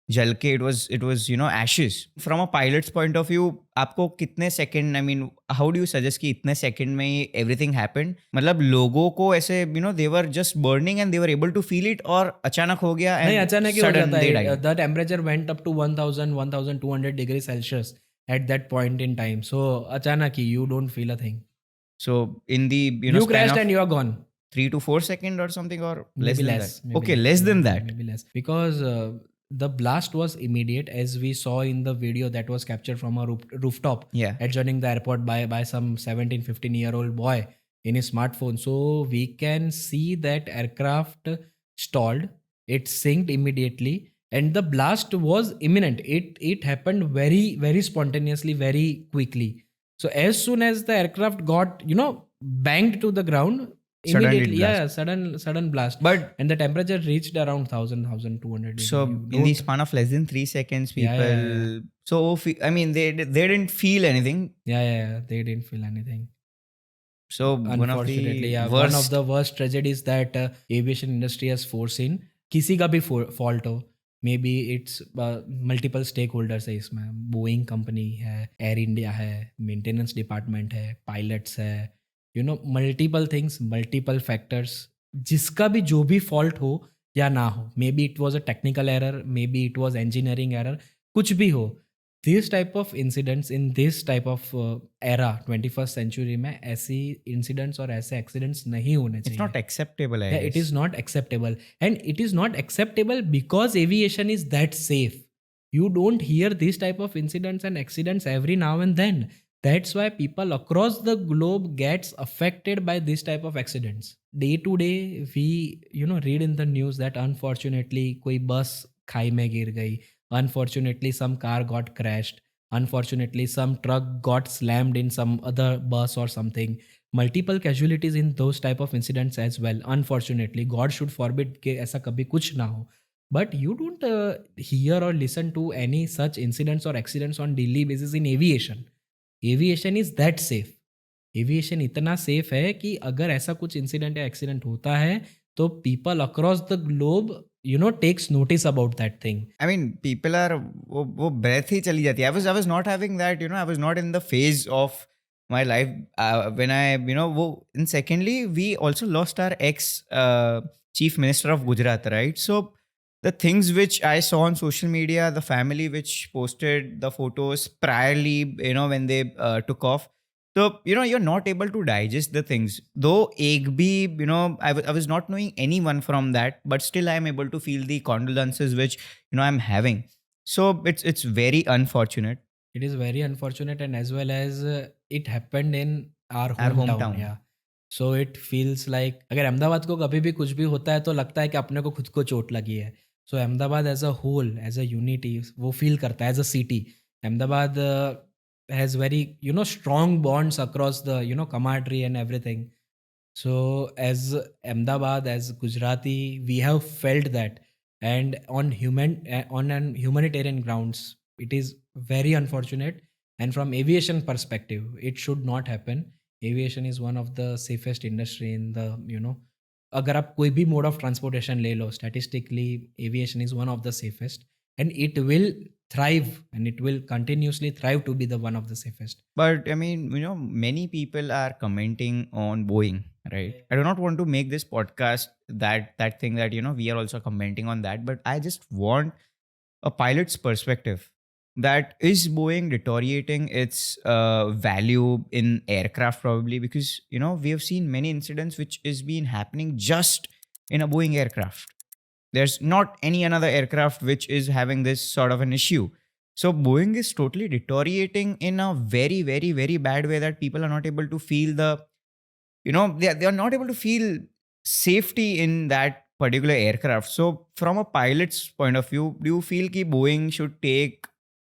जल के it was ashes. From a pilot's point of view, आपको कितने second, I mean how do you suggest कि इतने सेकंड में ही everything happened? मतलब लोगों को ऐसे they were just burning and they were able to feel it, और अचानक हो गया नहीं, and अचानक ही हो sudden जाता they है. died. The temperature went up to 1200 degree Celsius at that point in time. So अचानक ही you don't feel a thing. So in the You span crashed of and you are gone. 3 to 4 seconds or something, or less Maybe than less. that? Maybe Okay, less than that. Maybe less. Because the blast was immediate, as we saw in the video that was captured from a rooftop Yeah. adjoining the airport by some 17-15-year-old boy in his smartphone. So we can see that aircraft stalled. It sinked immediately. And the blast was imminent. It happened very, very spontaneously, very quickly. So as soon as the aircraft got, banged to the ground, Sudden immediately, blast. sudden blast. But And the temperature reached around 1200 degrees. so You in the don't- span of less than 3 seconds, Yeah, people. yeah, So I mean they didn't feel anything. yeah, they didn't feel anything. So one of the Unfortunately, yeah, worst. one of the worst tragedies that aviation industry has foreseen. किसी का भी fault हो, maybe it's multiple stakeholders है इसमें. Boeing company है, air India है, maintenance department है, pilots है, मल्टीपल थिंग्स, मल्टीपल फैक्टर्स. जिसका भी जो भी फॉल्ट हो या ना हो, maybe it was a technical error, maybe it was engineering error, कुछ भी हो, this type of incidents in this type of era 21st century में ऐसी इंसिडेंट्स और ऐसे एक्सीडेंट्स नहीं होने It's चाहिए. not acceptable. I Yeah, it guess. is not acceptable. And it is not acceptable because aviation is that safe. You don't hear these type of incidents and accidents every now and then. That's why people across the globe gets affected by this type of accidents. Day to day, we read in the news that unfortunately कोई बस खाई में गिर गई. Unfortunately, some car got crashed. Unfortunately, some truck got slammed in some other bus or something. Multiple casualties in those type of incidents as well. Unfortunately, God should forbid कि ऐसा कभी कुछ ना हो. But you don't hear or listen to any such incidents or accidents on daily basis in aviation. Aviation is that safe. Aviation इतना safe है कि अगर ऐसा कुछ incident या accident होता है तो people across the globe takes notice about that thing. I mean, people are वो breath ही चली जाती है. I was not having that. I was not in the phase of my life when I वो. And secondly, we also lost our ex chief minister of Gujarat, right? So the things which I saw on social media, the family which posted the photos priorly, when they took off. So, you're not able to digest the things. Though ek bhi, I was not knowing anyone from that, but still I'm able to feel the condolences which, I'm having. So it's very unfortunate. It is very unfortunate, and as well as it happened in our hometown. Yeah. So it feels like अगर अहमदाबाद को कभी भी कुछ भी होता है तो लगता है कि अपने को खुद को चोट लगी है. So Ahmedabad as a whole, as a unity, वो feel करता है as a city. Ahmedabad has very strong bonds across the camaraderie and everything. So as Ahmedabad, as Gujarati, we have felt that, and on an humanitarian grounds, it is very unfortunate. And from aviation perspective, it should not happen. Aviation is one of the safest industry in the अगर आप कोई भी mode of transportation ले लो, statistically aviation is one of the safest, and it will thrive and it will continuously thrive to be the one of the safest. But I mean, many people are commenting on Boeing, right? I do not want to make this podcast that thing that we are also commenting on that, but I just want a pilot's perspective. That is Boeing deteriorating its value in aircraft probably, because we have seen many incidents which is been happening just in a Boeing aircraft. There's not any another aircraft which is having this sort of an issue. So Boeing is totally deteriorating in a very, very, very bad way that people are not able to feel the, they are not able to feel safety in that particular aircraft. So from a pilot's point of view, do you feel ki Boeing should take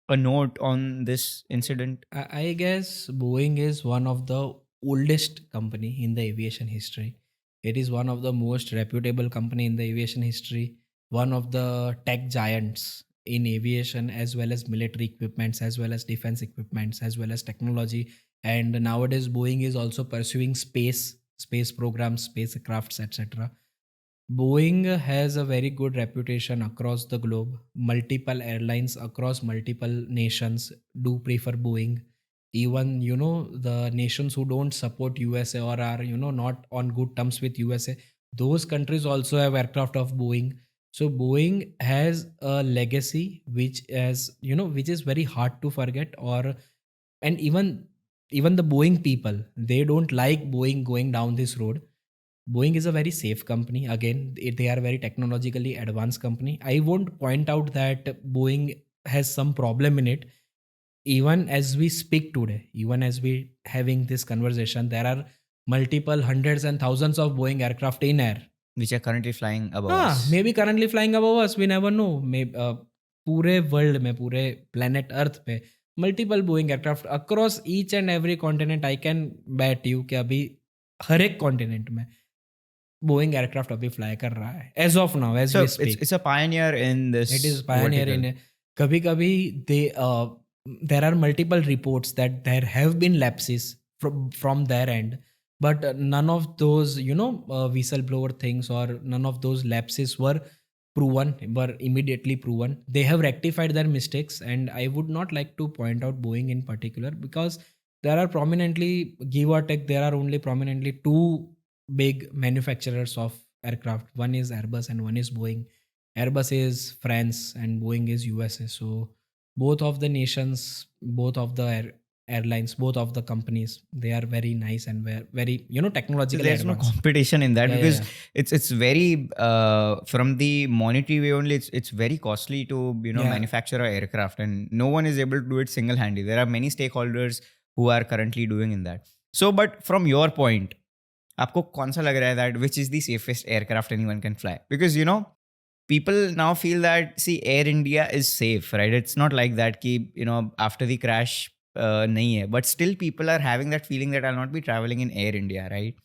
a note on this incident? I guess Boeing is one of the oldest company in the aviation history. It is one of the most reputable company in the aviation history, one of the tech giants in aviation, as well as military equipments, as well as defense equipments, as well as technology. And nowadays Boeing is also pursuing space programs, spacecrafts, etc. Boeing has a very good reputation across the globe. Multiple airlines across multiple nations do prefer Boeing. Even the nations who don't support USA or are not on good terms with USA, those countries also have aircraft of Boeing. So Boeing has a legacy which is very hard to forget. Or and even the Boeing people, they don't like Boeing going down this road. Boeing is a very safe company. Again, they are a very technologically advanced company. I won't point out that Boeing has some problem in it. Even as we speak today, even as we having this conversation, there are multiple hundreds and thousands of Boeing aircraft in air. Which are currently flying above us. Maybe currently flying above us. We never know. पूरे world में, पूरे planet अर्थ पे multiple Boeing aircraft across each and every continent. I can bat you कि अभी हर एक continent में Boeing aircraft अभी fly कर रहा है as of now, as we speak. It's a pioneer in this. It is pioneer vertical. in. कभी कभी there are multiple reports that there have been lapses from their end, but none of those whistleblower things or none of those lapses were immediately proven. They have rectified their mistakes, and I would not like to point out Boeing in particular because there are prominently, give or take, there are only prominently two big manufacturers of aircraft. One is Airbus and one is Boeing. Airbus is France and Boeing is USA. So both of the nations, both of the airlines, both of the companies, they are very nice and very technologically There's no advanced. competition in that Yeah, because yeah. it's very from the monetary way only. It's very costly to Yeah. manufacture an aircraft, and no one is able to do it single handedly. There are many stakeholders who are currently doing in that. So, but from your point, आपको कौन सा लग रहा है that which is the safest aircraft anyone can fly? Because people now feel that, see, Air India is safe, right? It's not like that ki after the crash nahi hai, but still people are having that feeling that I'll not be traveling in Air India, right?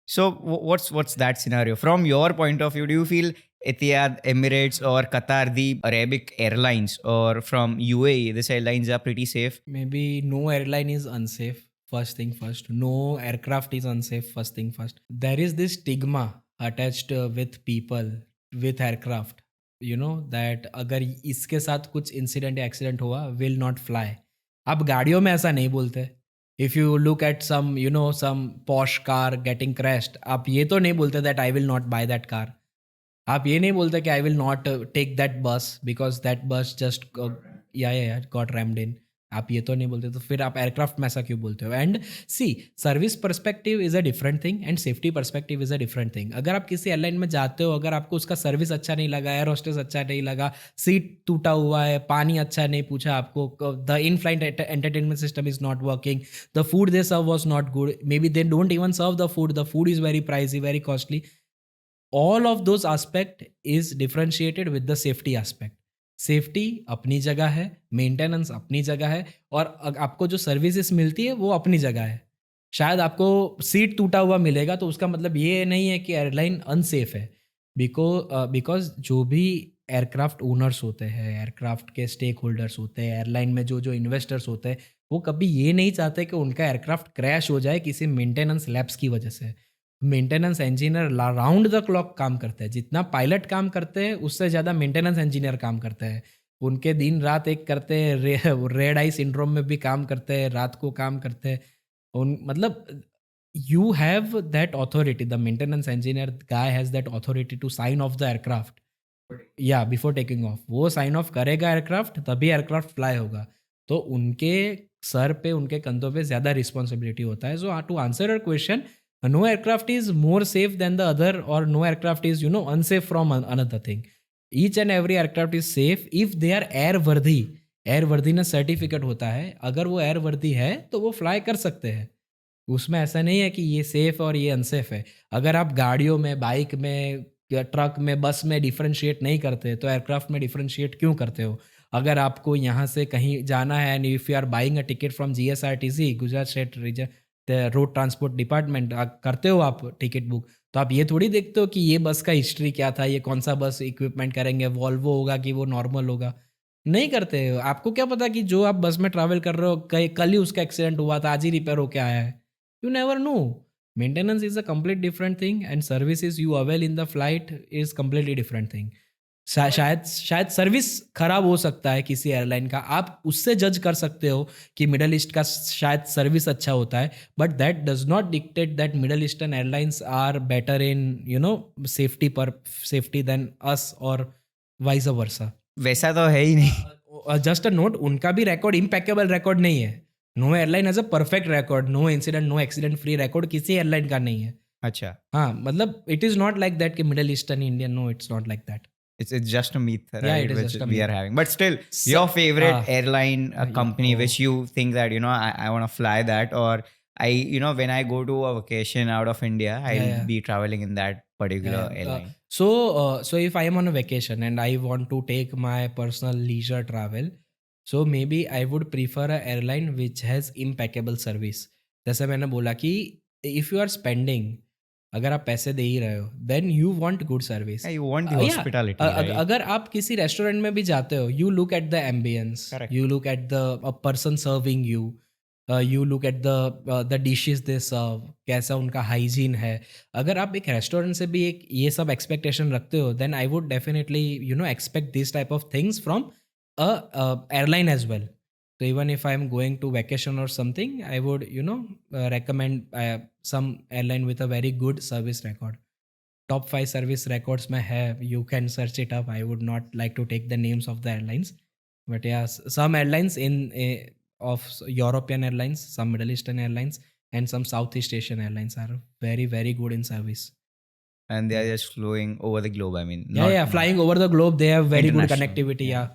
So what's that scenario from your point of view? Do you feel Etihad, Emirates or Qatar, the Arabic airlines, or from UAE, these airlines are pretty safe? Maybe no airline is unsafe. First thing first, no aircraft is unsafe. First thing first, there is this stigma attached with people with aircraft, that अगर इसके साथ कुछ incident या accident हुआ, will not fly. आप गाड़ियों में ऐसा नहीं बोलते. If you look at some posh car getting crashed, आप ये तो नहीं बोलते that I will not buy that car. आप ये नहीं बोलते कि I will not take that bus because that bus just या गॉट रैम्ड इन. आप ये तो नहीं बोलते, तो फिर आप एयरक्राफ्ट में ऐसा क्यों बोलते हो? And see, service perspective is a different thing and safety perspective is a different thing. अगर आप किसी एयरलाइन में जाते हो, अगर आपको उसका सर्विस अच्छा नहीं लगा, एयर होस्टेस अच्छा नहीं लगा, सीट टूटा हुआ है, पानी अच्छा नहीं पूछा आपको, the in flight entertainment system is not working, the food they serve was not good, maybe they don't even serve the food is very pricey, very costly. All of those aspect is differentiated with the safety aspect. Safety अपनी जगह है, maintenance अपनी जगह है, और आपको जो services मिलती है वो अपनी जगह है. शायद आपको सीट टूटा हुआ मिलेगा तो उसका मतलब ये नहीं है कि एयरलाइन अनसेफ है. बिकॉज जो भी एयरक्राफ्ट ओनर्स होते हैं, एयरक्राफ्ट के स्टेक होल्डर्स होते हैं, एयरलाइन में जो इन्वेस्टर्स होते हैं, वो कभी ये नहीं चाहते कि उनका एयरक्राफ्ट क्रैश हो जाए किसी मेंटेनेंस लैप्स की वजह से. Maintenance engineer round the clock काम करते हैं. जितना पायलट काम करते हैं उससे ज़्यादा मेंटेनेंस इंजीनियर काम करते हैं. उनके दिन रात एक करते हैं. रेड आई सिंड्रोम में भी काम करते हैं, रात को काम करते हैं. मतलब you have that authority, the maintenance engineer guy has that authority to sign off the aircraft. या बिफोर टेकिंग ऑफ वो साइन ऑफ करेगा एयरक्राफ्ट, तभी एयरक्राफ्ट फ्लाई होगा. तो उनके सर पे, उनके कंधों पे ज़्यादा रिस्पॉन्सिबिलिटी होता है. So to answer your question, no aircraft is more safe than the other, or no aircraft is unsafe from another thing. Each and every aircraft is safe if they are airworthy. Airworthiness certificate होता है, अगर वो air वर्दी है तो वो fly कर सकते हैं. उसमें ऐसा नहीं है कि ये सेफ और ये अनसेफ है. अगर आप गाड़ियों में, बाइक में या ट्रक में, बस में डिफरेंशिएट नहीं करते तो एयरक्राफ्ट में डिफरेंशिएट क्यों करते हो? अगर आपको यहाँ से कहीं जाना है and if you are buying a ticket from GSRTC, Gujarat state region road transport department, करते हो आप टिकट बुक, तो आप ये थोड़ी देखते हो कि ये बस का हिस्ट्री क्या था, ये कौन सा बस इक्विपमेंट करेंगे, वॉल्वो होगा कि वो नॉर्मल होगा. नहीं करते हो. आपको क्या पता कि जो आप बस में ट्रैवल कर रहे हो कल ही उसका एक्सीडेंट हुआ था, आज ही रिपेयर होके आया है. You never know. Maintenance is a complete different thing and services you avail in the flight is completely different thing. शायद शायद सर्विस खराब हो सकता है किसी एयरलाइन का, आप उससे जज कर सकते हो कि मिडल ईस्ट का शायद सर्विस अच्छा होता है, but that does not dictate that middle eastern airlines are better in safety than us और वाइस वर्सा. वैसा तो है ही नहीं. जस्ट अ नोट, उनका भी रिकॉर्ड इम्पेकेबल रिकॉर्ड नहीं है. No airline has a perfect record, no incident, no accident free record किसी एयरलाइन का नहीं है. अच्छा. हाँ, मतलब it is not like that कि middle eastern Indian, no it's not like that. It's just a myth, right? Yeah, it is Which just a we myth. are having. But still, So- your favorite Ah. airline company, oh. which you think that, I want to fly that, or when I go to a vacation out of India, I'll yeah. be traveling in that particular Yeah. airline. So if I am on a vacation and I want to take my personal leisure travel, so maybe I would prefer a airline which has impeccable service. जैसे मैंने बोला कि if you are spending, अगर आप पैसे दे ही रहे हो, then you want good service. Yeah, you want the Yeah, hospitality, right? अगर आप किसी रेस्टोरेंट में भी जाते हो, you look at the ambience, Correct. you look at the a person serving you, you look at the dishes they serve, कैसा उनका hygiene है. अगर आप एक रेस्टोरेंट से भी एक ये सब एक्सपेक्टेशन रखते हो, then I would definitely expect this type of things from a airline as well. So even if I'm going to vacation or something, I would recommend some airline with a very good service record. Top 5 service records mein hai, you can search it up. I would not like to take the names of the airlines, but yeah, some airlines of European airlines, some Middle Eastern airlines, and some Southeast Asian airlines are very, very good in service. And they are just flowing over the globe. I mean, Yeah, flying over the globe, they have very good International, connectivity. yeah.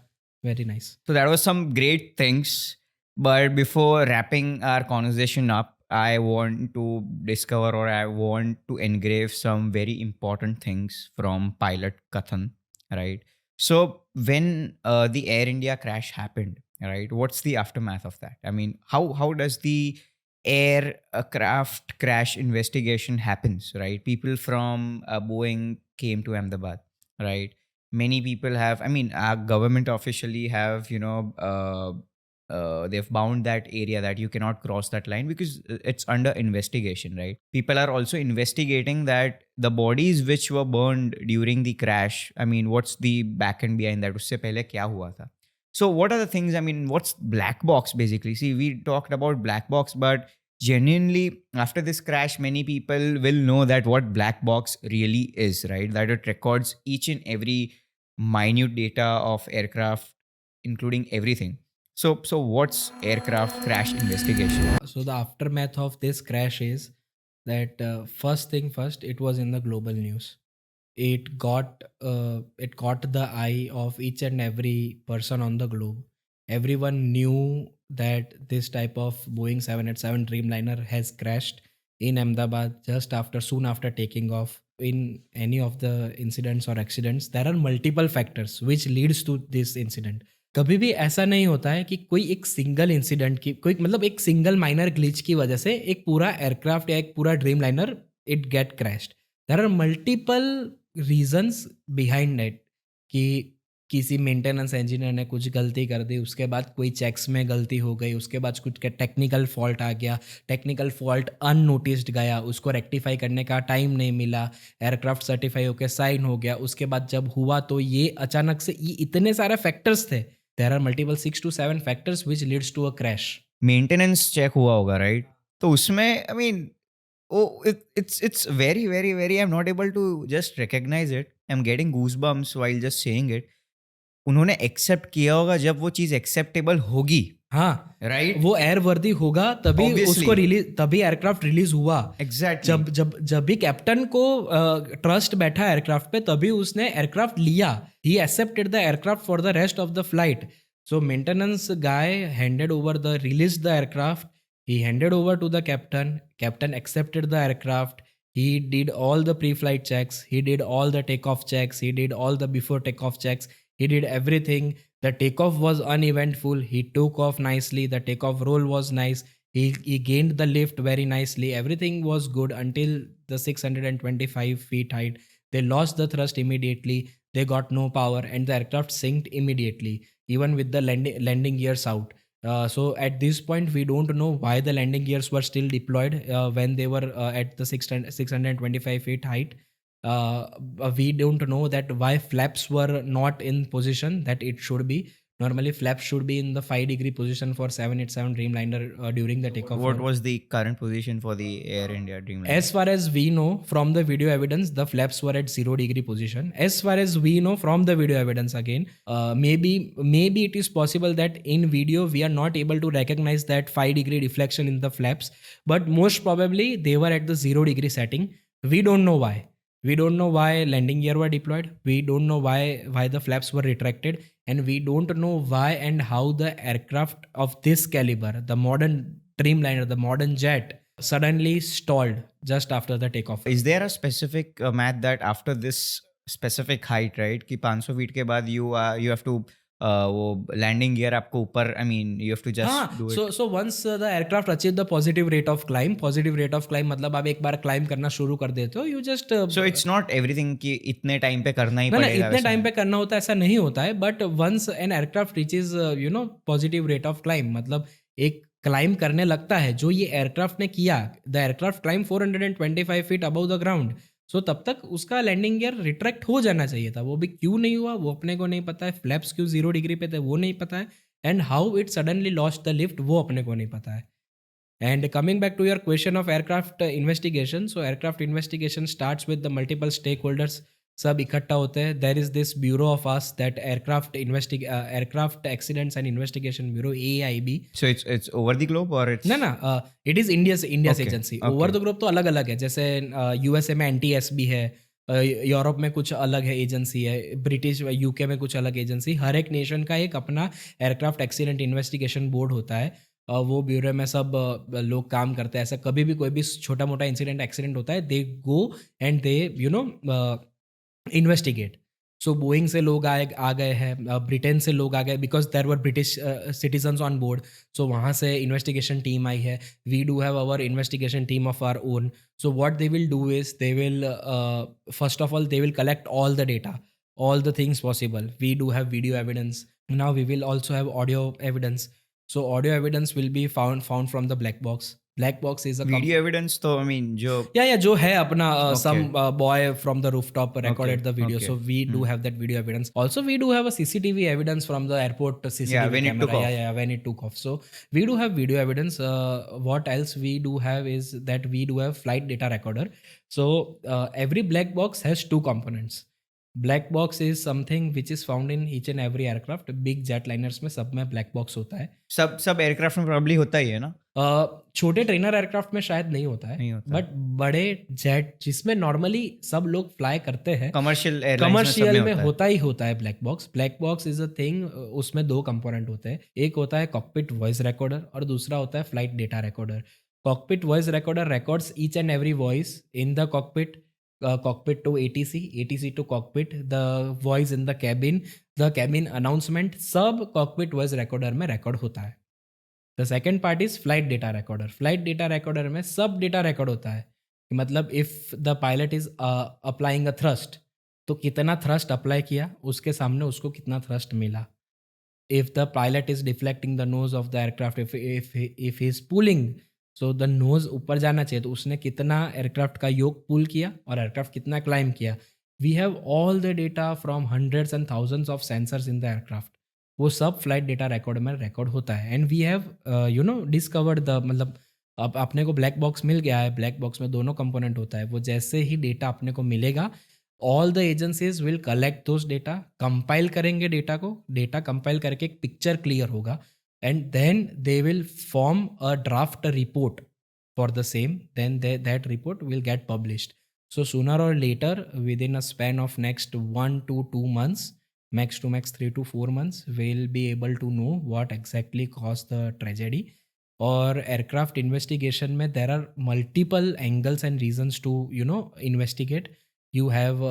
Yeah, very nice. So that was some great things. But before wrapping our conversation up, I want to discover, or I want to engrave some very important things from pilot Kathan, right? So when the Air India crash happened, right, what's the aftermath of that? I mean, how does the aircraft crash investigation happens, right? People from Boeing came to Ahmedabad, right? Many people have, I mean, our government officially have, they've bound that area that you cannot cross that line because it's under investigation, right? People are also investigating that the bodies which were burned during the crash, I mean, what's the back end behind that? Usse pehle kya hua tha? So what are the things, I mean, what's black box basically? See, we talked about black box, but genuinely after this crash, many people will know that what black box really is, right? That it records each and every minute data of aircraft, including everything. So what's aircraft crash investigation? So the aftermath of this crash is that first thing first, it was in the global news. It caught the eye of each and every person on the globe. Everyone knew that this type of Boeing 787 Dreamliner has crashed in Ahmedabad soon after taking off. In any of the incidents or accidents, there are multiple factors which leads to this incident. कभी भी ऐसा नहीं होता है कि कोई एक single incident की कोई मतलब एक सिंगल माइनर ग्लिच की वजह से एक पूरा एयरक्राफ्ट या एक पूरा Dreamliner it get crashed. There are multiple reasons behind it कि किसी मेंटेनेंस इंजीनियर ने कुछ गलती कर दी, उसके बाद कोई चेक्स में गलती हो गई, उसके बाद कुछ टेक्निकल फॉल्ट आ गया, टेक्निकल फॉल्ट अननोटिस्ड गया, उसको रेक्टिफाई करने का टाइम नहीं मिला, एयरक्राफ्ट सर्टिफाई होकर साइन हो गया, उसके बाद जब हुआ तो ये अचानक से ये इतने सारे फैक्टर्स थे. There are multiple 6 to 7 factors which leads to a crash. Maintenance check हुआ होगा, right? तो उसमें, I mean, it's very, very, very, I'm not able to just recognize it. I'm getting goosebumps while just saying it. उन्होंने accept किया होगा जब वो चीज एक्सेप्टेबल होगी, हाँ, राइट? वो एयर वर्दी होगा तभी Obviously. उसको रिलीज, तभी एयरक्राफ्ट रिलीज हुआ। एग्जैक्टली। जब भी कैप्टन को ट्रस्ट बैठा एयरक्राफ्ट पे तभी उसने एयरक्राफ्ट लिया। He accepted the aircraft for the rest of the flight. So maintenance guy handed over the release the aircraft, he handed over to the captain accepted the aircraft, he did all the pre-flight checks, he did all the takeoff checks, he did all the before takeoff checks, he did everything. The takeoff was uneventful, he took off nicely, the takeoff roll was nice, he gained the lift very nicely, everything was good until the 625 feet height. They lost the thrust immediately, they got no power and the aircraft sank immediately, even with the landing gears out. So at this point, we don't know why the landing gears were still deployed when they were at the 625 feet height. We don't know that why flaps were not in position that it should be. Normally, flaps should be in the 5-degree position for 787 Dreamliner during the takeoff. What was the current position for the Air India Dreamliner? As far as we know from the video evidence, the flaps were at 0-degree position. As far as we know from the video evidence, again, maybe it is possible that in video we are not able to recognize that 5-degree deflection in the flaps, but most probably they were at the 0-degree setting. We don't know why. We don't know why landing gear were deployed. We don't know why the flaps were retracted, and we don't know why and how the aircraft of this caliber, the modern Dreamliner, the modern jet, suddenly stalled just after the takeoff. Is there a specific math that after this specific height, right, कि 500 feet के बाद you have to वो landing gear आपको ऊपर, I mean you have to just do it. So once the aircraft achieve the positive rate of climb मतलब आप एक बार climb करना शुरू कर देते हो, you just So it's not everything कि इतने टाइम पे करना ही ना पड़ेगा, इतने वैसा टाइम पे करना होता है, ऐसा नहीं होता है। But once an aircraft reaches positive rate of climb, मतलब एक क्लाइंब करने लगता है जो ये एयरक्राफ्ट ने किया, the aircraft climb 425 feet above the ground. So तब तक उसका लैंडिंग गियर रिट्रैक्ट हो जाना चाहिए था। वो भी क्यों नहीं हुआ वो अपने को नहीं पता है। फ्लैप्स क्यों 0 डिग्री पे थे वो नहीं पता है, and how it suddenly lost the lift वो अपने को नहीं पता है। And coming back to your question of aircraft investigation, so aircraft investigation starts with the multiple stakeholders. सब इकट्ठा होते हैं। There is this bureau of us, that aircraft accidents and investigation bureau, AAIB. So it's over the globe or it's ना it is India's Okay, agency. okay. Over the globe तो अलग अलग है, जैसे USA में NTS भी है, Europe में कुछ अलग है एजेंसी है, ब्रिटिश यूके में कुछ अलग एजेंसी। हर एक नेशन का एक अपना एयरक्राफ्ट एक्सीडेंट इन्वेस्टिगेशन बोर्ड होता है। वो ब्यूरो में सब लोग काम करते हैं। ऐसा कभी भी कोई भी छोटा मोटा इंसिडेंट एक्सीडेंट होता है, they go and they investigate. So Boeing से लोग आ गए हैं, ब्रिटेन से लोग आ गए, because there were British citizens on board. So वहाँ से इन्वेस्टिगेशन टीम आई है। We do have our investigation team of our own. So what they will do is they will first of all they will collect all the data, all the things possible. We do have video evidence. Now we will also have audio evidence. So audio evidence will be found from the black box. Black box is a video evidence? तो I mean जो जो है अपना some boy from the rooftop recorded the video. Okay. So we do have that video evidence. Also we do have a CCTV evidence from the airport CCTV when camera. it took off. When it took off. So we do have video evidence. What else we do have is that we do have flight data recorder. So every black box has two components. Black box is something which is found in each and every aircraft. Big jet liners में सब में black box होता है। सब aircraft में probably होता ही है ना। छोटे ट्रेनर एयरक्राफ्ट में शायद नहीं होता है, बट बड़े जेट जिसमें नॉर्मली सब लोग फ्लाई करते हैं, कमर्शियल में होता ही होता है black box. Black box is a thing, उसमें दो कंपोनेंट होते हैं। एक होता है कॉकपिट वॉइस रिकॉर्डर और दूसरा होता है flight data recorder. Cockpit voice recorder records each and every voice in the cockpit, cockpit to ATC to cockpit, the voice in the cabin announcement, सब cockpit voice recorder में record होता है। The second part is flight data recorder. Flight data recorder में सब data record होता है। मतलब if the pilot is applying a thrust, तो कितना thrust apply किया, उसके सामने उसको कितना thrust मिला। If the pilot is deflecting the nose of the aircraft, if he is pulling, so the nose ऊपर जाना चाहिए, तो उसने कितना एयरक्राफ्ट का योग पुल किया और एयरक्राफ्ट कितना क्लाइंब किया। We have all the data from hundreds and thousands of sensors in the aircraft. वो सब फ्लाइट डेटा रिकॉर्ड में रिकॉर्ड होता है। And we have discovered the, मतलब अब अपने को ब्लैक बॉक्स मिल गया है। ब्लैक बॉक्स में दोनों कंपोनेंट होता है। वो जैसे ही डेटा अपने को मिलेगा all the agencies will collect those data, compile करेंगे data को, data compile करके एक picture clear होगा, and then they will form a draft report for the same. Then that report will get published. So sooner or later, within a span of next 1 to 2 months, max to max 3 to 4 months, we'll be able to know what exactly caused the tragedy. और aircraft investigation में there are multiple angles and reasons to investigate. You have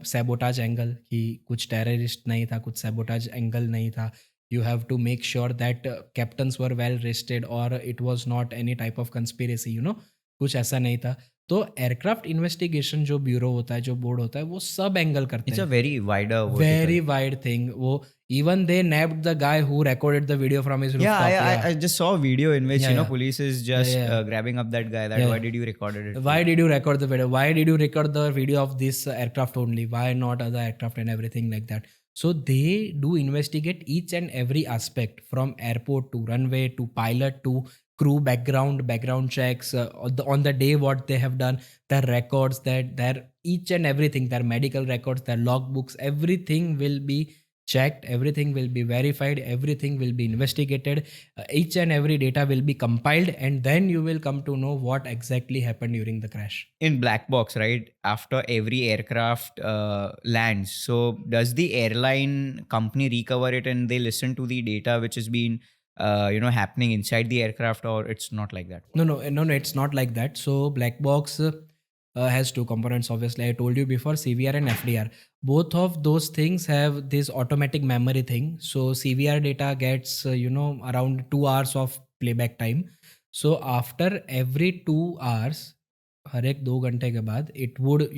sabotage angle कि कुछ terrorist नहीं था, कुछ sabotage angle नहीं था. You have to make sure that captains were well rested और it was not any type of conspiracy, कुछ ऐसा नहीं था. तो एयरक्राफ्ट इन्वेस्टिगेशन जो ब्यूरो होता है, जो बोर्ड होता है, वो सब एंगल करते It's हैं. a very wider very wide thing. वो even they nabbed the guy who recorded the video from his rooftop. I just saw a video in which Yeah. police is just Yeah. Grabbing up that guy. That Yeah. why did you record it? Why did you record the video? Why did you record the video of this aircraft only? Why not other aircraft and everything like that? So they do investigate each and every aspect, from airport to runway to pilot to crew background checks, on the day what they have done, their records, their each and everything, their medical records, their logbooks, everything will be checked, everything will be verified, everything will be investigated, each and every data will be compiled, and then you will come to know what exactly happened during the crash. In black box, right? After every aircraft lands, so does the airline company recover it and they listen to the data which has been happening inside the aircraft, or it's not like that? No, it's not like that. So black box has two components. Obviously, I told you before, CVR and FDR. Both of those things have this automatic memory thing. So CVR data gets around 2 hours of playback time. So after every 2 hours, हर एक 2 घंटे के बाद, it would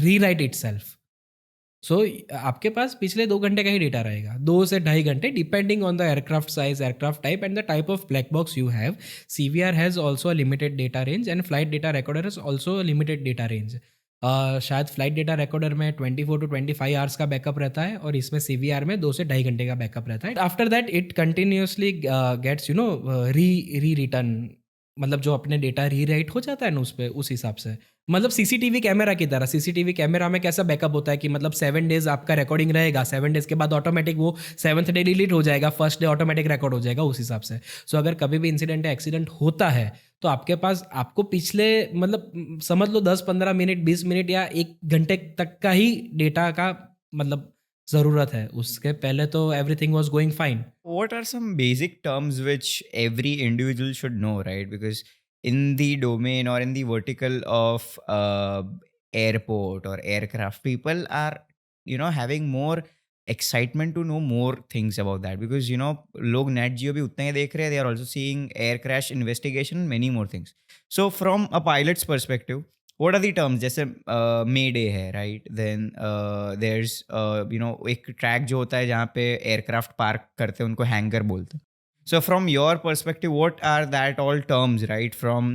rewrite itself. सो आपके पास पिछले 2 घंटे का ही data रहेगा, 2 से 2.5 घंटे, depending on the aircraft size, aircraft type and the type of black box you have. CVR has also limited data range and flight data recorder is also limited data range. शायद flight data recorder में 24 to 25 hours का backup रहता है, और इसमें CVR में 2 से 2.5 घंटे का बैकअप रहता है. After that it continuously gets re return, मतलब जो अपने डेटा रीराइट हो जाता है ना उस पर, उस हिसाब से. मतलब सीसीटीवी कैमरा की तरह. सीसीटीवी कैमरा में कैसा बैकअप होता है कि मतलब 7 डेज आपका रिकॉर्डिंग रहेगा, 7 डेज के बाद ऑटोमेटिक वो 7th डे डिलीट हो जाएगा, फर्स्ट डे ऑटोमेटिक रिकॉर्ड हो जाएगा, उस हिसाब से. सो अगर कभी भी इंसिडेंट या एक्सीडेंट होता है तो आपके पास, आपको पिछले मतलब समझ लो 10-15 मिनट, 20 मिनट या 1 घंटे तक का ही डेटा का मतलब ज़रूरत है. उसके पहले तो everything was going fine. What are some basic terms which every individual should know, right? Because in the domain or in the vertical of airport or aircraft, people are having more excitement to know more things about that, because log net geo bhi utna hi dekh rahe, they are also seeing air crash investigation, many more things. So from a pilot's perspective, what are the terms? जैसे Mayday है, right? Then there's एक track जो होता है जहाँ पे aircraft park करते हैं, उनको हैंगर बोलते हैं. So from your perspective, what are that all terms, right? From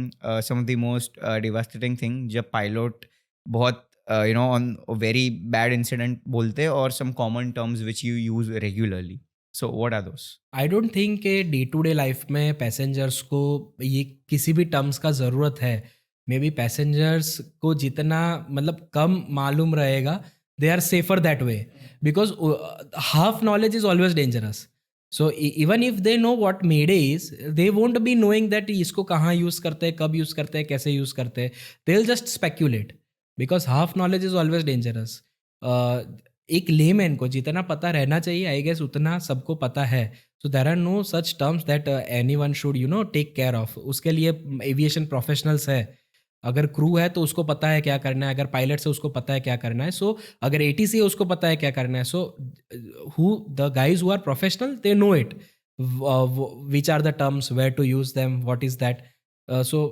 some of the most devastating thing जब pilot बहुत on a very bad incident बोलते हैं, और some common terms which you use regularly. So what are those? I don't think कि day to day life में passengers को ये किसी भी टर्म्स का ज़रूरत है. मे बी पैसेंजर्स को जितना मतलब कम मालूम रहेगा, they are safer that way, because half knowledge is always dangerous. So even if they know what mayday is, they won't be knowing that इसको कहाँ यूज़ करते हैं, कब यूज़ करते हैं, कैसे यूज़ करते हैं. They will just speculate, because half knowledge is always dangerous. एक लेमैन को जितना पता रहना चाहिए, आई गेस उतना सबको पता है. So there are no such terms that anyone should take care of. उसके लिए एविएशन प्रोफेशनल्स है. अगर क्रू है तो उसको पता है क्या करना है, अगर पायलट है उसको पता है क्या करना है. सो अगर ATC है उसको पता है क्या करना है. So who the guys who are professional, they know it, which are the terms, where to use them, what is that. So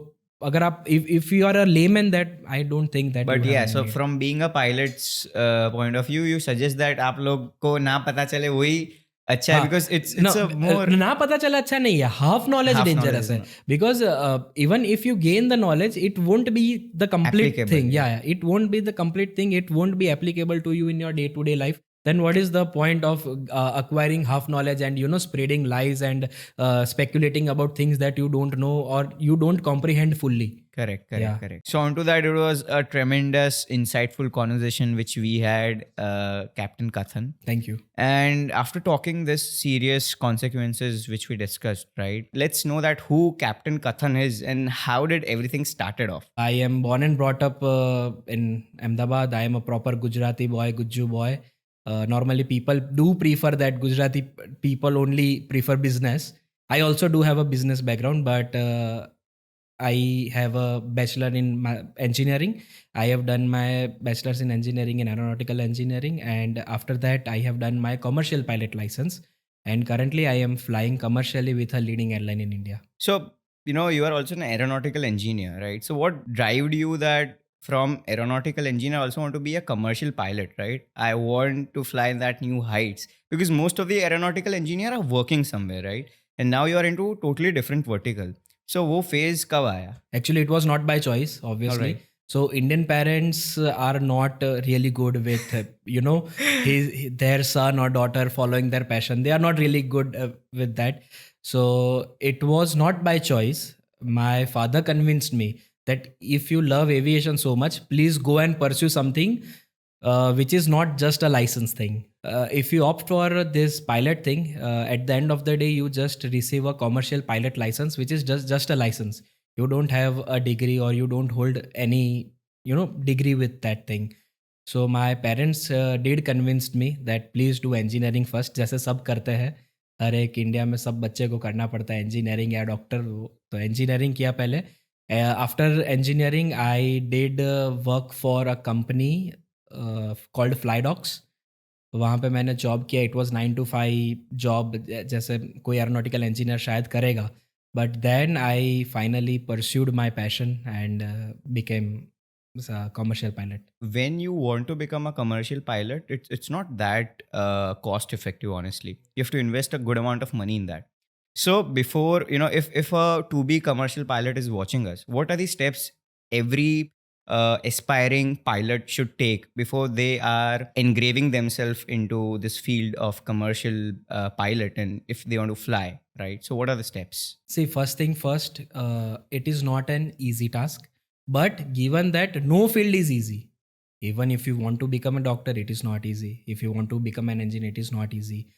अगर आप if you are a layman, that I don't think that. But yeah, so from being a pilot's point of view, you suggest that आप लोग को ना पता चले वही अच्छा है, because it's a more ना पता चला अच्छा नहीं है. हाफ नॉलेज डेंजरस है, because even if you gain the knowledge, it won't be the complete thing. या it won't be the complete thing, it won't be applicable to you in your day to day life. then what is the point of acquiring half knowledge and spreading lies and speculating about things that you don't know or you don't comprehend fully? Correct, Yeah. correct. So onto that, it was a tremendous, insightful conversation which we had, Captain Kathan. Thank you. And after talking this serious consequences which we discussed, right? Let's know that who Captain Kathan is and how did everything started off. I am born and brought up in Ahmedabad. I am a proper Gujarati boy, Gujju boy. Normally, people do prefer that Gujarati people only prefer business. I also do have a business background, but I have a bachelor in engineering. I have done my bachelor's in engineering in aeronautical engineering, and after that, I have done my commercial pilot license. And currently, I am flying commercially with a leading airline in India. So, you are also an aeronautical engineer, right? So what drove you that from aeronautical engineer I also want to be a commercial pilot, right? I want to fly that new heights because most of the aeronautical engineer are working somewhere, right? And now you are into totally different vertical. So वो phase कब आया? Actually, it was not by choice, obviously. Alright. So Indian parents are not really good with, their son or daughter following their passion. They are not really good with that. So it was not by choice. My father convinced me that if you love aviation so much, please go and pursue something which is not just a license thing. If you opt for this pilot thing, at the end of the day, you just receive a commercial pilot license, which is just a license. You don't have a degree or you don't hold any degree with that thing. So my parents did convince me that please do engineering first, जैसे सब करते हैं. हर एक India में सब बच्चे को करना पड़ता है इंजीनियरिंग या डॉक्टर. तो इंजीनियरिंग किया पहले. After engineering, I did work for a company called FlyDocs. वहाँ पे मैंने जॉब किया. इट वॉज 9 to 5 जॉब जैसे कोई एरोनॉटिकल इंजीनियर शायद करेगा. But then I finally pursued my passion and became commercial pilot. When you want to become a commercial pilot, it's not that cost effective, honestly. You have to invest a good amount of money in that. So before, if a to be commercial pilot is watching us, what are the steps every aspiring pilot should take before they are engraving themselves into this field of commercial pilot and if they want to fly, right? So what are the steps? See, first thing first, it is not an easy task. But given that no field is easy, even if you want to become a doctor, it is not easy. If you want to become an engineer, it is not easy.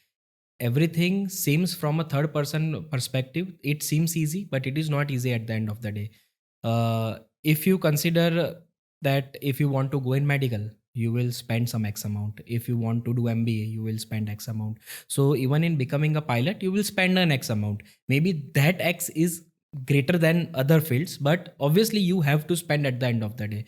Everything seems from a third person perspective, it seems easy, but it is not easy at the end of the day. If you consider that if you want to go in medical, you will spend some X amount. If you want to do MBA, you will spend X amount. So even in becoming a pilot, you will spend an X amount. Maybe that X is greater than other fields, but obviously you have to spend at the end of the day.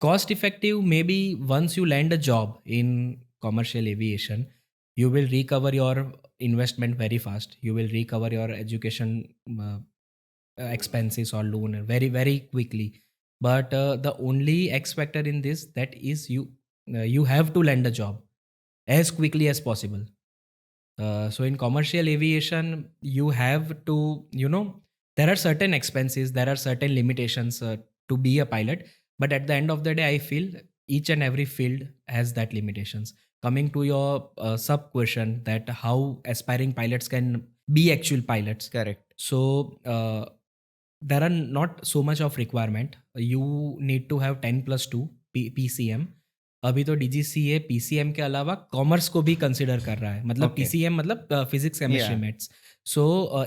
Cost effective, maybe once you land a job in commercial aviation, you will recover your investment very fast. You will recover your education expenses or loan very, very quickly. But the only X factor in this, that is you have to land a job as quickly as possible. So in commercial aviation, you have to, there are certain expenses, there are certain limitations to be a pilot. But at the end of the day, I feel each and every field has that limitations. Coming to your sub question, that how aspiring pilots can be actual pilots. Correct. So there are not so much of requirement. You need to have 10+2 PCM. अभी तो DGCA PCM के अलावा commerce को भी consider कर रहा है. मतलब PCM मतलब physics chemistry maths. So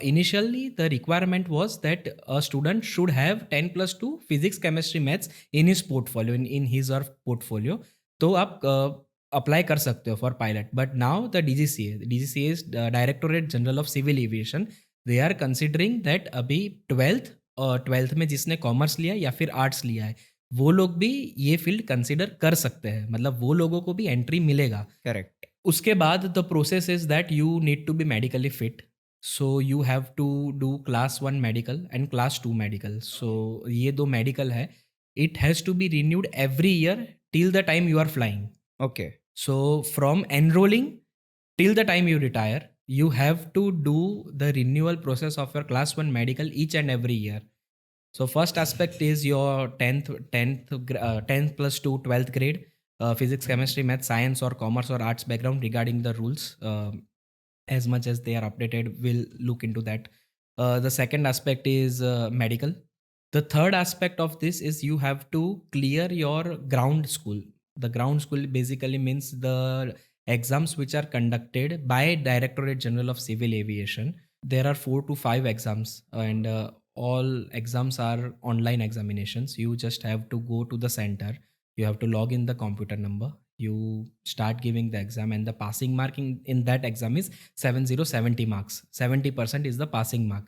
initially the requirement was that a student should have 10+2 physics, chemistry, maths in his portfolio, in his or portfolio. तो आप अप्लाई कर सकते हो for pilot. But now the DGCA is directorate general of civil aviation. They are considering that अभी twelfth में जिसने commerce लिया या फिर आर्ट्स लिया है, वो लोग भी ये फील्ड कंसिडर कर सकते हैं. मतलब वो लोगों को भी एंट्री मिलेगा. करेक्ट. उसके बाद the process is that you need to be medically fit. So you have to do class 1 medical and class 2 medical. So ये दो medical है. It has to be renewed every year till the time you are flying. Okay. So from enrolling till the time you retire, you have to do the renewal process of your class 1 medical each and every year. So first aspect is your 10th plus 2 12th grade. physics, chemistry, math, science, or commerce or arts background regarding the rules. As much as they are updated, we'll look into that. The second aspect is medical. The third aspect of this is you have to clear your ground school. The ground school basically means the exams which are conducted by Directorate General of Civil Aviation. There are 4 to 5 exams, and all exams are online examinations. You just have to go to the center. You have to log in the computer number. You start giving the exam, and the passing mark in that exam is 70 marks. 70% is the passing mark,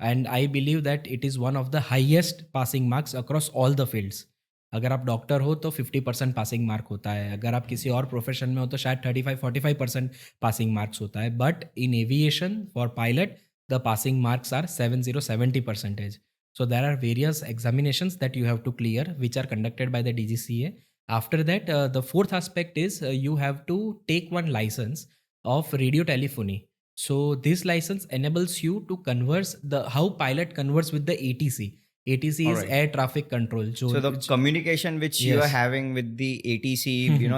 and I believe that it is one of the highest passing marks across all the fields. अगर आप doctor हो तो 50% passing mark होता है, अगर आप किसी और प्रोफेशन में हो तो शायद 35-45% पासिंग मार्क्स होता है, but in aviation for pilot the passing marks are 70 percentage. So there are various examinations that you have to clear which are conducted by the DGCA. After that, the fourth aspect is you have to take one license of radio telephony. So this license enables you to converse the how pilot converse with the ATC. ATC All is right. air traffic control. So the communication which you are Yes. having with the ATC,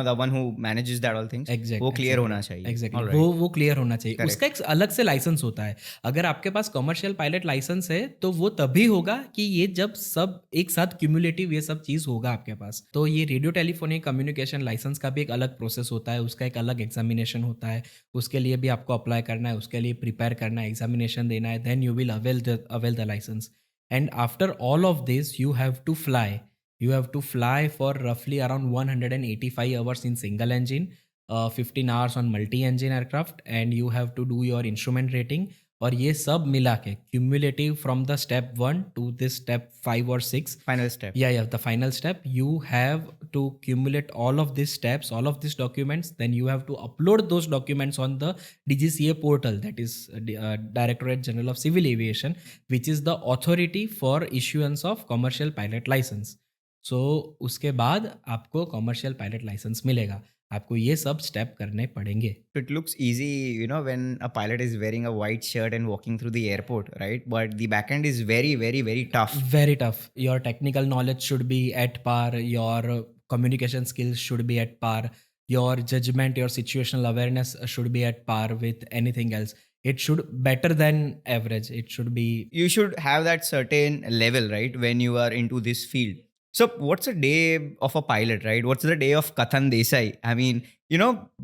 the one who manages that all things, Exact- वो clear exactly. होना चाहिए. Exactly. All right. वो clear होना चाहिए. Correct. उसका एक अलग से लाइसेंस होता है. अगर आपके पास कमर्शियल पायलट लाइसेंस है तो वो तभी होगा कि ये जब सब एक साथ क्यूमुलेटिव ये सब चीज होगा आपके पास. तो ये रेडियो टेलीफोनिक कम्युनिकेशन लाइसेंस का भी एक अलग प्रोसेस होता है, उसका एक अलग एग्जामिनेशन होता है. उसके लिए भी आपको अप्लाई करना है, उसके लिए प्रिपेयर करना है, एग्जामिनेशन देना है, then you will avail the licence. And after all of this, you have to fly. You have to fly for roughly around 185 hours in single engine, 15 hours on multi-engine aircraft, and you have to do your instrument rating. और ये सब मिला के cumulative from the step 1 to this step 5 or 6. Final step. Yeah, the final step. You have to accumulate all of these steps, all of these documents. Then you have to upload those documents on the DGCA portal, that is Directorate General of Civil Aviation, which is the authority for issuance of commercial pilot license. So उसके बाद आपको commercial pilot license मिलेगा. आपको ये सब step करने पड़ेंगे. So it looks easy, when a pilot is wearing a white shirt and walking through the airport, right? But the back end is very, very, very tough. Very tough. Your technical knowledge should be at par. Your communication skills should be at par. Your judgment, your situational awareness should be at par with anything else. It should better than average. It should be. You should have that certain level, right? When you are into this field. So what's a day of a pilot, right? What's the day of Kathan Desai? I mean,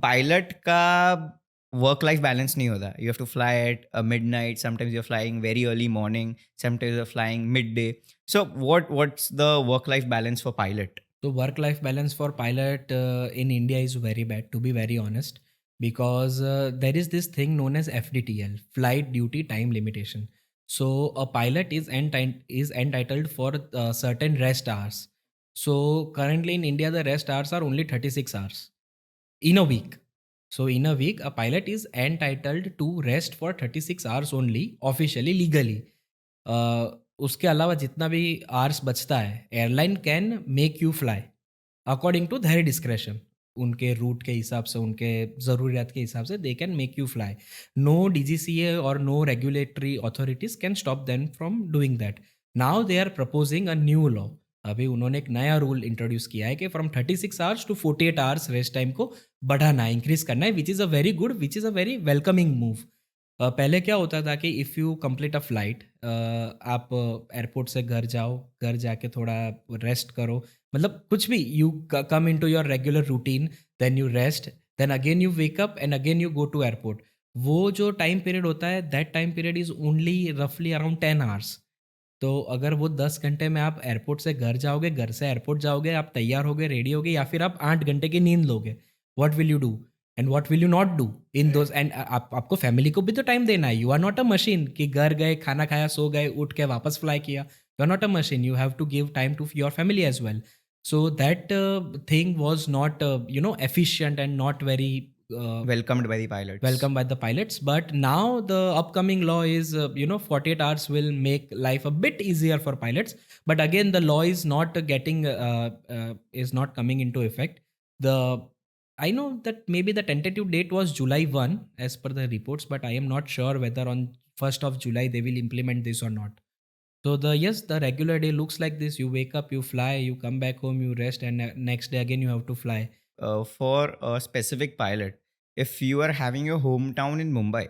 pilot ka work-life balance nahi hota. You have to fly at midnight. Sometimes you're flying very early morning. Sometimes you're flying midday. So what's the work-life balance for pilot? So work-life balance for pilot in India is very bad, to be very honest, because there is this thing known as FDTL, Flight Duty Time Limitation. So a pilot is entitled for certain rest hours. So currently in India, the rest hours are only 36 hours in a week. So in a week, a pilot is entitled to rest for 36 hours only, officially, legally. उसके अलावा जितना भी hours बचता है, airline can make you fly according to their discretion. उनके route के हिसाब से, उनके ज़रूरियात के हिसाब से they can make you fly. No DGCA और no regulatory authorities can stop them from doing that. Now they are proposing a new law. अभी उन्होंने एक नया रूल इंट्रोड्यूस किया है कि from 36 hours to 48 hours rest time को बढ़ाना है, इंक्रीज करना है, which is a very good, which is a very welcoming move. पहले क्या होता था कि if you complete a flight, आप एयरपोर्ट से घर जाओ, घर जाके थोड़ा रेस्ट करो, मतलब कुछ भी, you come in to your regular routine, then you rest, then again you wake up and again you go to airport. वो जो टाइम पीरियड होता है, that time period is only रफली अराउंड 10 आवर्स. तो अगर वो 10 घंटे में आप एयरपोर्ट से घर जाओगे, घर से एयरपोर्ट जाओगे, आप तैयार होगे, रेडी होगे, या फिर आप 8 घंटे की नींद लोगे, what will you do and what will you not do in those. And आपको फैमिली को भी तो टाइम देना है. You are not a machine कि घर गए, खाना खाया, सो गए, उठ के वापस फ्लाई किया. You are not a machine. You have to give time to your family as well. So that thing was not efficient and not very welcomed by the pilots. welcomed by the pilots. But now the upcoming law is 48 hours will make life a bit easier for pilots. But again, the law is not getting is not coming into effect. I know that maybe the tentative date was July 1 as per the reports, but I am not sure whether on 1st of July they will implement this or not. So the regular day looks like this. You wake up, you fly, you come back home, you rest, and next day again you have to fly. for a specific pilot, if you are having your hometown in Mumbai,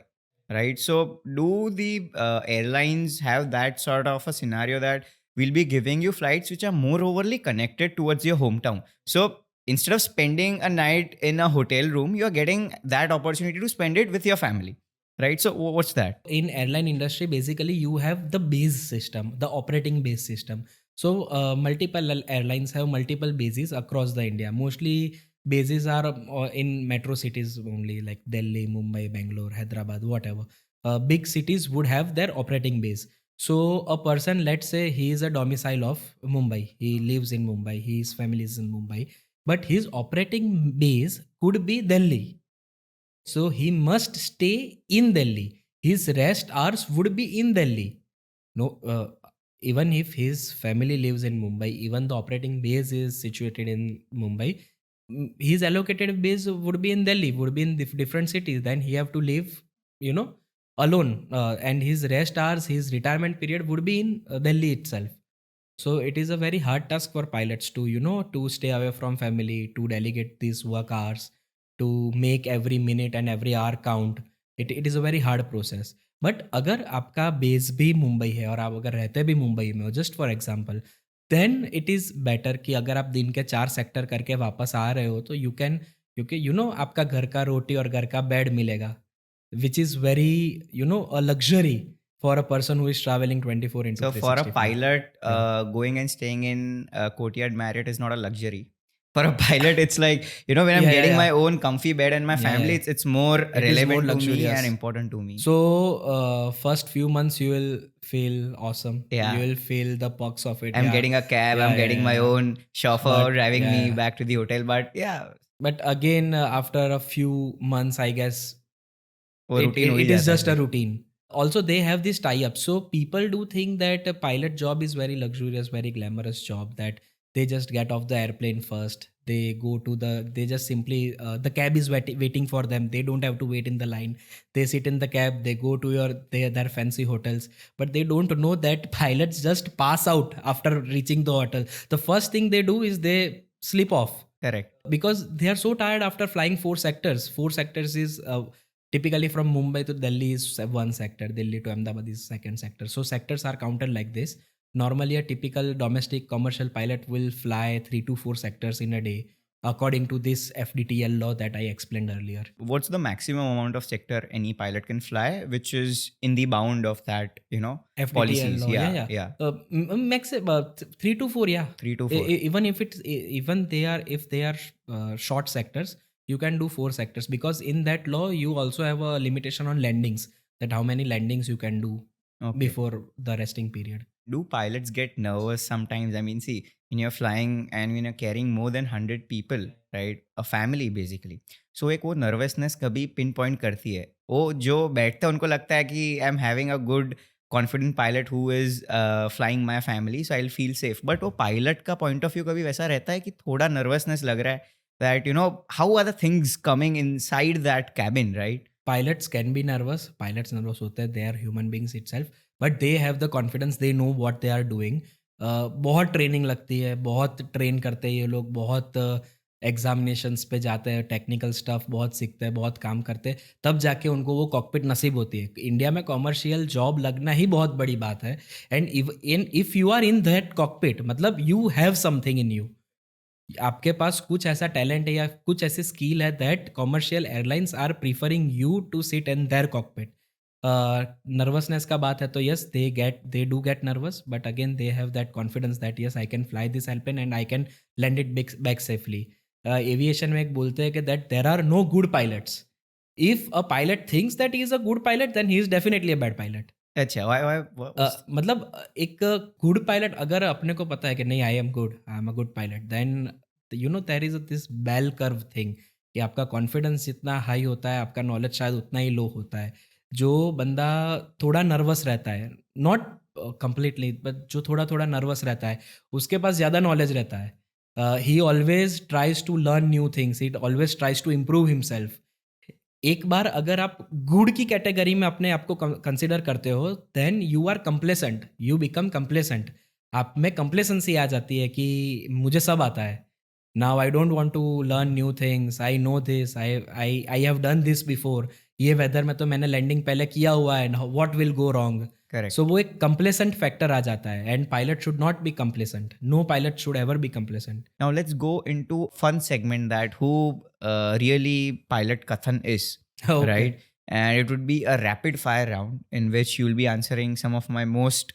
right? So, do the airlines have that sort of a scenario that will be giving you flights which are more overly connected towards your hometown? So, instead of spending a night in a hotel room, you are getting that opportunity to spend it with your family, right? So, what's that? In airline industry, basically you have the base system, the operating base system. So multiple airlines have multiple bases across the India. Mostly bases are in metro cities only, like Delhi, Mumbai, Bangalore, Hyderabad, whatever. Big cities would have their operating base. So a person, let's say he is a domicile of Mumbai, he lives in Mumbai, his family is in Mumbai, but his operating base could be Delhi. So he must stay in Delhi. His rest hours would be in Delhi. No, even if his family lives in Mumbai, even the operating base is situated in Mumbai, his allocated base would be in Delhi, would be in different cities. Then he have to live, you know, alone, and his rest hours, his retirement period would be in Delhi itself. So it is a very hard task for pilots to, to stay away from family, to delegate these work hours, to make every minute and every hour count. It is a very hard process. But अगर आपका base भी मुंबई है और आप अगर रहते भी मुंबई में हो, just for example, then it is better कि अगर आप दिन के 4 सेक्टर करके वापस आ रहे हो तो यू कैन, क्योंकि आपका घर का रोटी और घर का बेड मिलेगा, which is very a luxury for a person who is traveling 24 into So, for a 365. pilot, Yeah. going and staying in Courtyard Marriott is not a luxury. For a pilot, it's like, when I'm Yeah, getting yeah. my own comfy bed and my Yeah, family, yeah. it's more It is relevant more to me luxurious. and important to me. So first few months you will feel awesome. Yeah. You will feel the perks of it. I'm Yeah. getting a cab, Yeah, I'm getting yeah, my yeah. own chauffeur But, driving me yeah. back to the hotel. But yeah, But again, after a few months, I guess वो routine हो ही it is जाता है just a फिर. routine. Also, they have this tie-up. So people do think that a pilot job is very luxurious, very glamorous job, that they just get off the airplane first. They go to they just simply, the cab is waiting for them. They don't have to wait in the line. They sit in the cab, they go to their fancy hotels. But they don't know that pilots just pass out after reaching the hotel. The first thing they do is they sleep off, Correct. because they are so tired after flying 4 sectors. 4 sectors is typically from Mumbai to Delhi is one sector, Delhi to Ahmedabad is second sector. So sectors are counted like this. Normally, a typical domestic commercial pilot will fly 3 to 4 sectors in a day, according to this FDTL law that I explained earlier. What's the maximum amount of sector any pilot can fly, which is in the bound of that, FDTL policies? law, Yeah. Max 3 to 4, yeah. 3 to 4. Even if if they are short sectors, you can do 4 sectors, because in that law you also have a limitation on landings, that how many landings you can do Okay. before the resting period. Do pilots get nervous sometimes? I mean, see, when you're flying and when you're carrying more than 100 people, right? A family basically. So एक वो nervousness कभी pinpoint करती है. वो जो बैठते हैं उनको लगता है कि I'm having a good confident pilot who is flying my family, so I'll feel safe. But वो pilot का point of view कभी वैसा रहता है कि थोड़ा nervousness लग रहा है, that how are the things coming inside that cabin, right? Pilots can be nervous. Pilots nervous होते हैं. They are human beings itself, but they have the confidence. They know what they are doing. बहुत training लगती है, बहुत train करते हैं ये लोग, बहुत एग्जामिनेशंस पे जाते हैं, टेक्निकल स्टफ बहुत सीखते हैं, बहुत काम करते हैं, तब जाके उनको वो कॉकपिट नसीब होती है. इंडिया में कॉमर्शियल जॉब लगना ही बहुत बड़ी बात है. And if you are in that cockpit, मतलब you have something in you, आपके पास कुछ ऐसा टैलेंट है या कुछ ऐसी स्किल है, that commercial airlines are preferring you to sit in their cockpit. Nervousness का बात है तो yes, they do get nervous, but again they have that confidence that yes, I can fly this airplane and I can land it back safely. Aviation में एक बोलते हैं कि that there are no good pilots. If a pilot thinks that he is a good pilot, then he is definitely a bad pilot. अच्छा, मतलब एक good pilot, अगर अपने को पता है कि नहीं I am a good pilot, then there is this bell curve thing, कि आपका कॉन्फिडेंस जितना हाई होता है, आपका नॉलेज शायद उतना ही लो होता है. जो बंदा थोड़ा नर्वस रहता है, नॉट कंप्लीटली, बट जो थोड़ा थोड़ा नर्वस रहता है, उसके पास ज़्यादा नॉलेज रहता है. He always tries to learn new things, he always tries to improve himself. एक बार अगर आप गुड की कैटेगरी में अपने आप को कंसिडर करते हो, then you are complacent, you become complacent. आप में कंप्लेसेंसी आ जाती है कि मुझे सब आता है. Now I don't want to learn new things. I know this. I have done this before. ये वेदर में तो मैंने लैंडिंग पहले किया हुआ है. What will go wrong? Correct. So वो एक complacent factor आ जाता है. And pilot should not be complacent. No pilot should ever be complacent. Now let's go into fun segment that who really Pilot Kathan is, Okay. right? And it would be a rapid fire round in which you'll be answering some of my most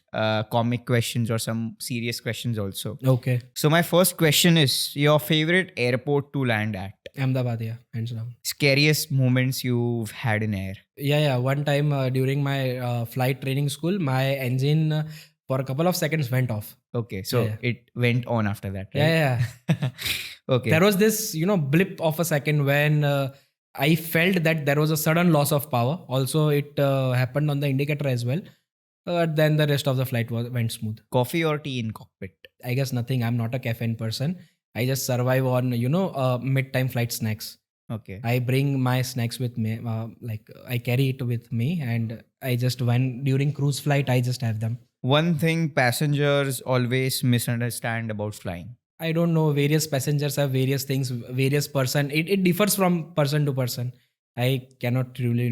comic questions or some serious questions also. Okay. So my first question is your favorite airport to land at. Ahmedabad, yeah, hands down. Scariest moments you've had in air. Yeah. One time during my flight training school, my engine for a couple of seconds went off. Okay, so Yeah. it went on after that, right? Yeah. Okay. There was this, blip of a second when I felt that there was a sudden loss of power. Also, it happened on the indicator as well. Then the rest of the flight went smooth. Coffee or tea in cockpit? I guess nothing. I'm not a caffeine person. I just survive on, mid-time flight snacks. Okay. I bring my snacks with me. I carry it with me, and I just, when during cruise flight, I just have them. One thing passengers always misunderstand about flying. I don't know. Various passengers have various things. Various person. It differs from person to person. I cannot really,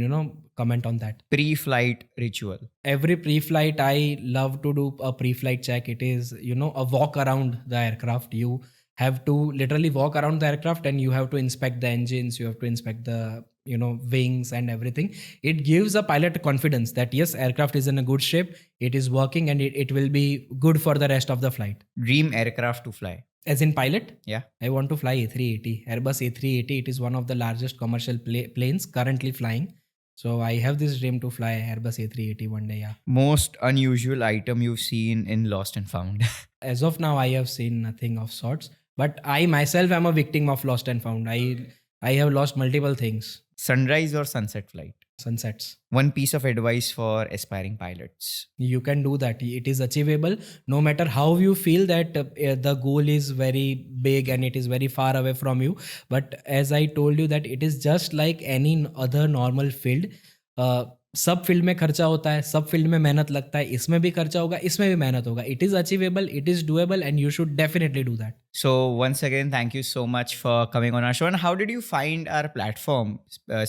comment on that. Pre-flight ritual. Every pre-flight, I love to do a pre-flight check. It is, a walk around the aircraft. You have to literally walk around the aircraft and you have to inspect the engines. You have to inspect the, wings and everything. It gives a pilot confidence that yes, aircraft is in a good shape. It is working and it will be good for the rest of the flight. Dream aircraft to fly. As in pilot? Yeah. I want to fly A380. Airbus A380. It is one of the largest commercial planes currently flying. So I have this dream to fly Airbus A380 one day. Yeah. Most unusual item you've seen in Lost and Found. As of now, I have seen nothing of sorts. But I myself am a victim of Lost and Found. I have lost multiple things. Sunrise or sunset flight? Sunsets. One piece of advice for aspiring pilots. You can do that. It is achievable. No matter how you feel that the goal is very big and it is very far away from you. But as I told you that it is just like any other normal field. सब field में खर्चा होता है, सब field में मेहनत लगता है, इसमें भी खर्चा होगा, इसमें भी मेहनत होगा. It is achievable, it is doable and you should definitely do that. So once again, thank you so much for coming on our show. And how did you find our platform,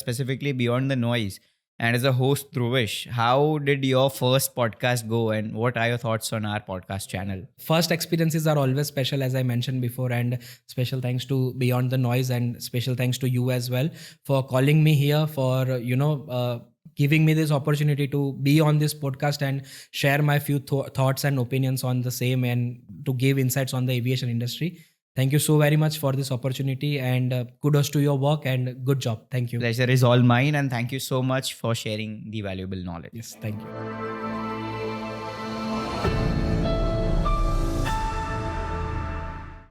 specifically Beyond the Noise? And as a host, Dhruvish, how did your first podcast go and what are your thoughts on our podcast channel? First experiences are always special, as I mentioned before, and special thanks to Beyond the Noise and special thanks to you as well for calling me here, for giving me this opportunity to be on this podcast and share my few thoughts and opinions on the same and to give insights on the aviation industry. Thank you so very much for this opportunity and kudos to your work and good job. Thank you. Pleasure is all mine and thank you so much for sharing the valuable knowledge. Yes, thank you.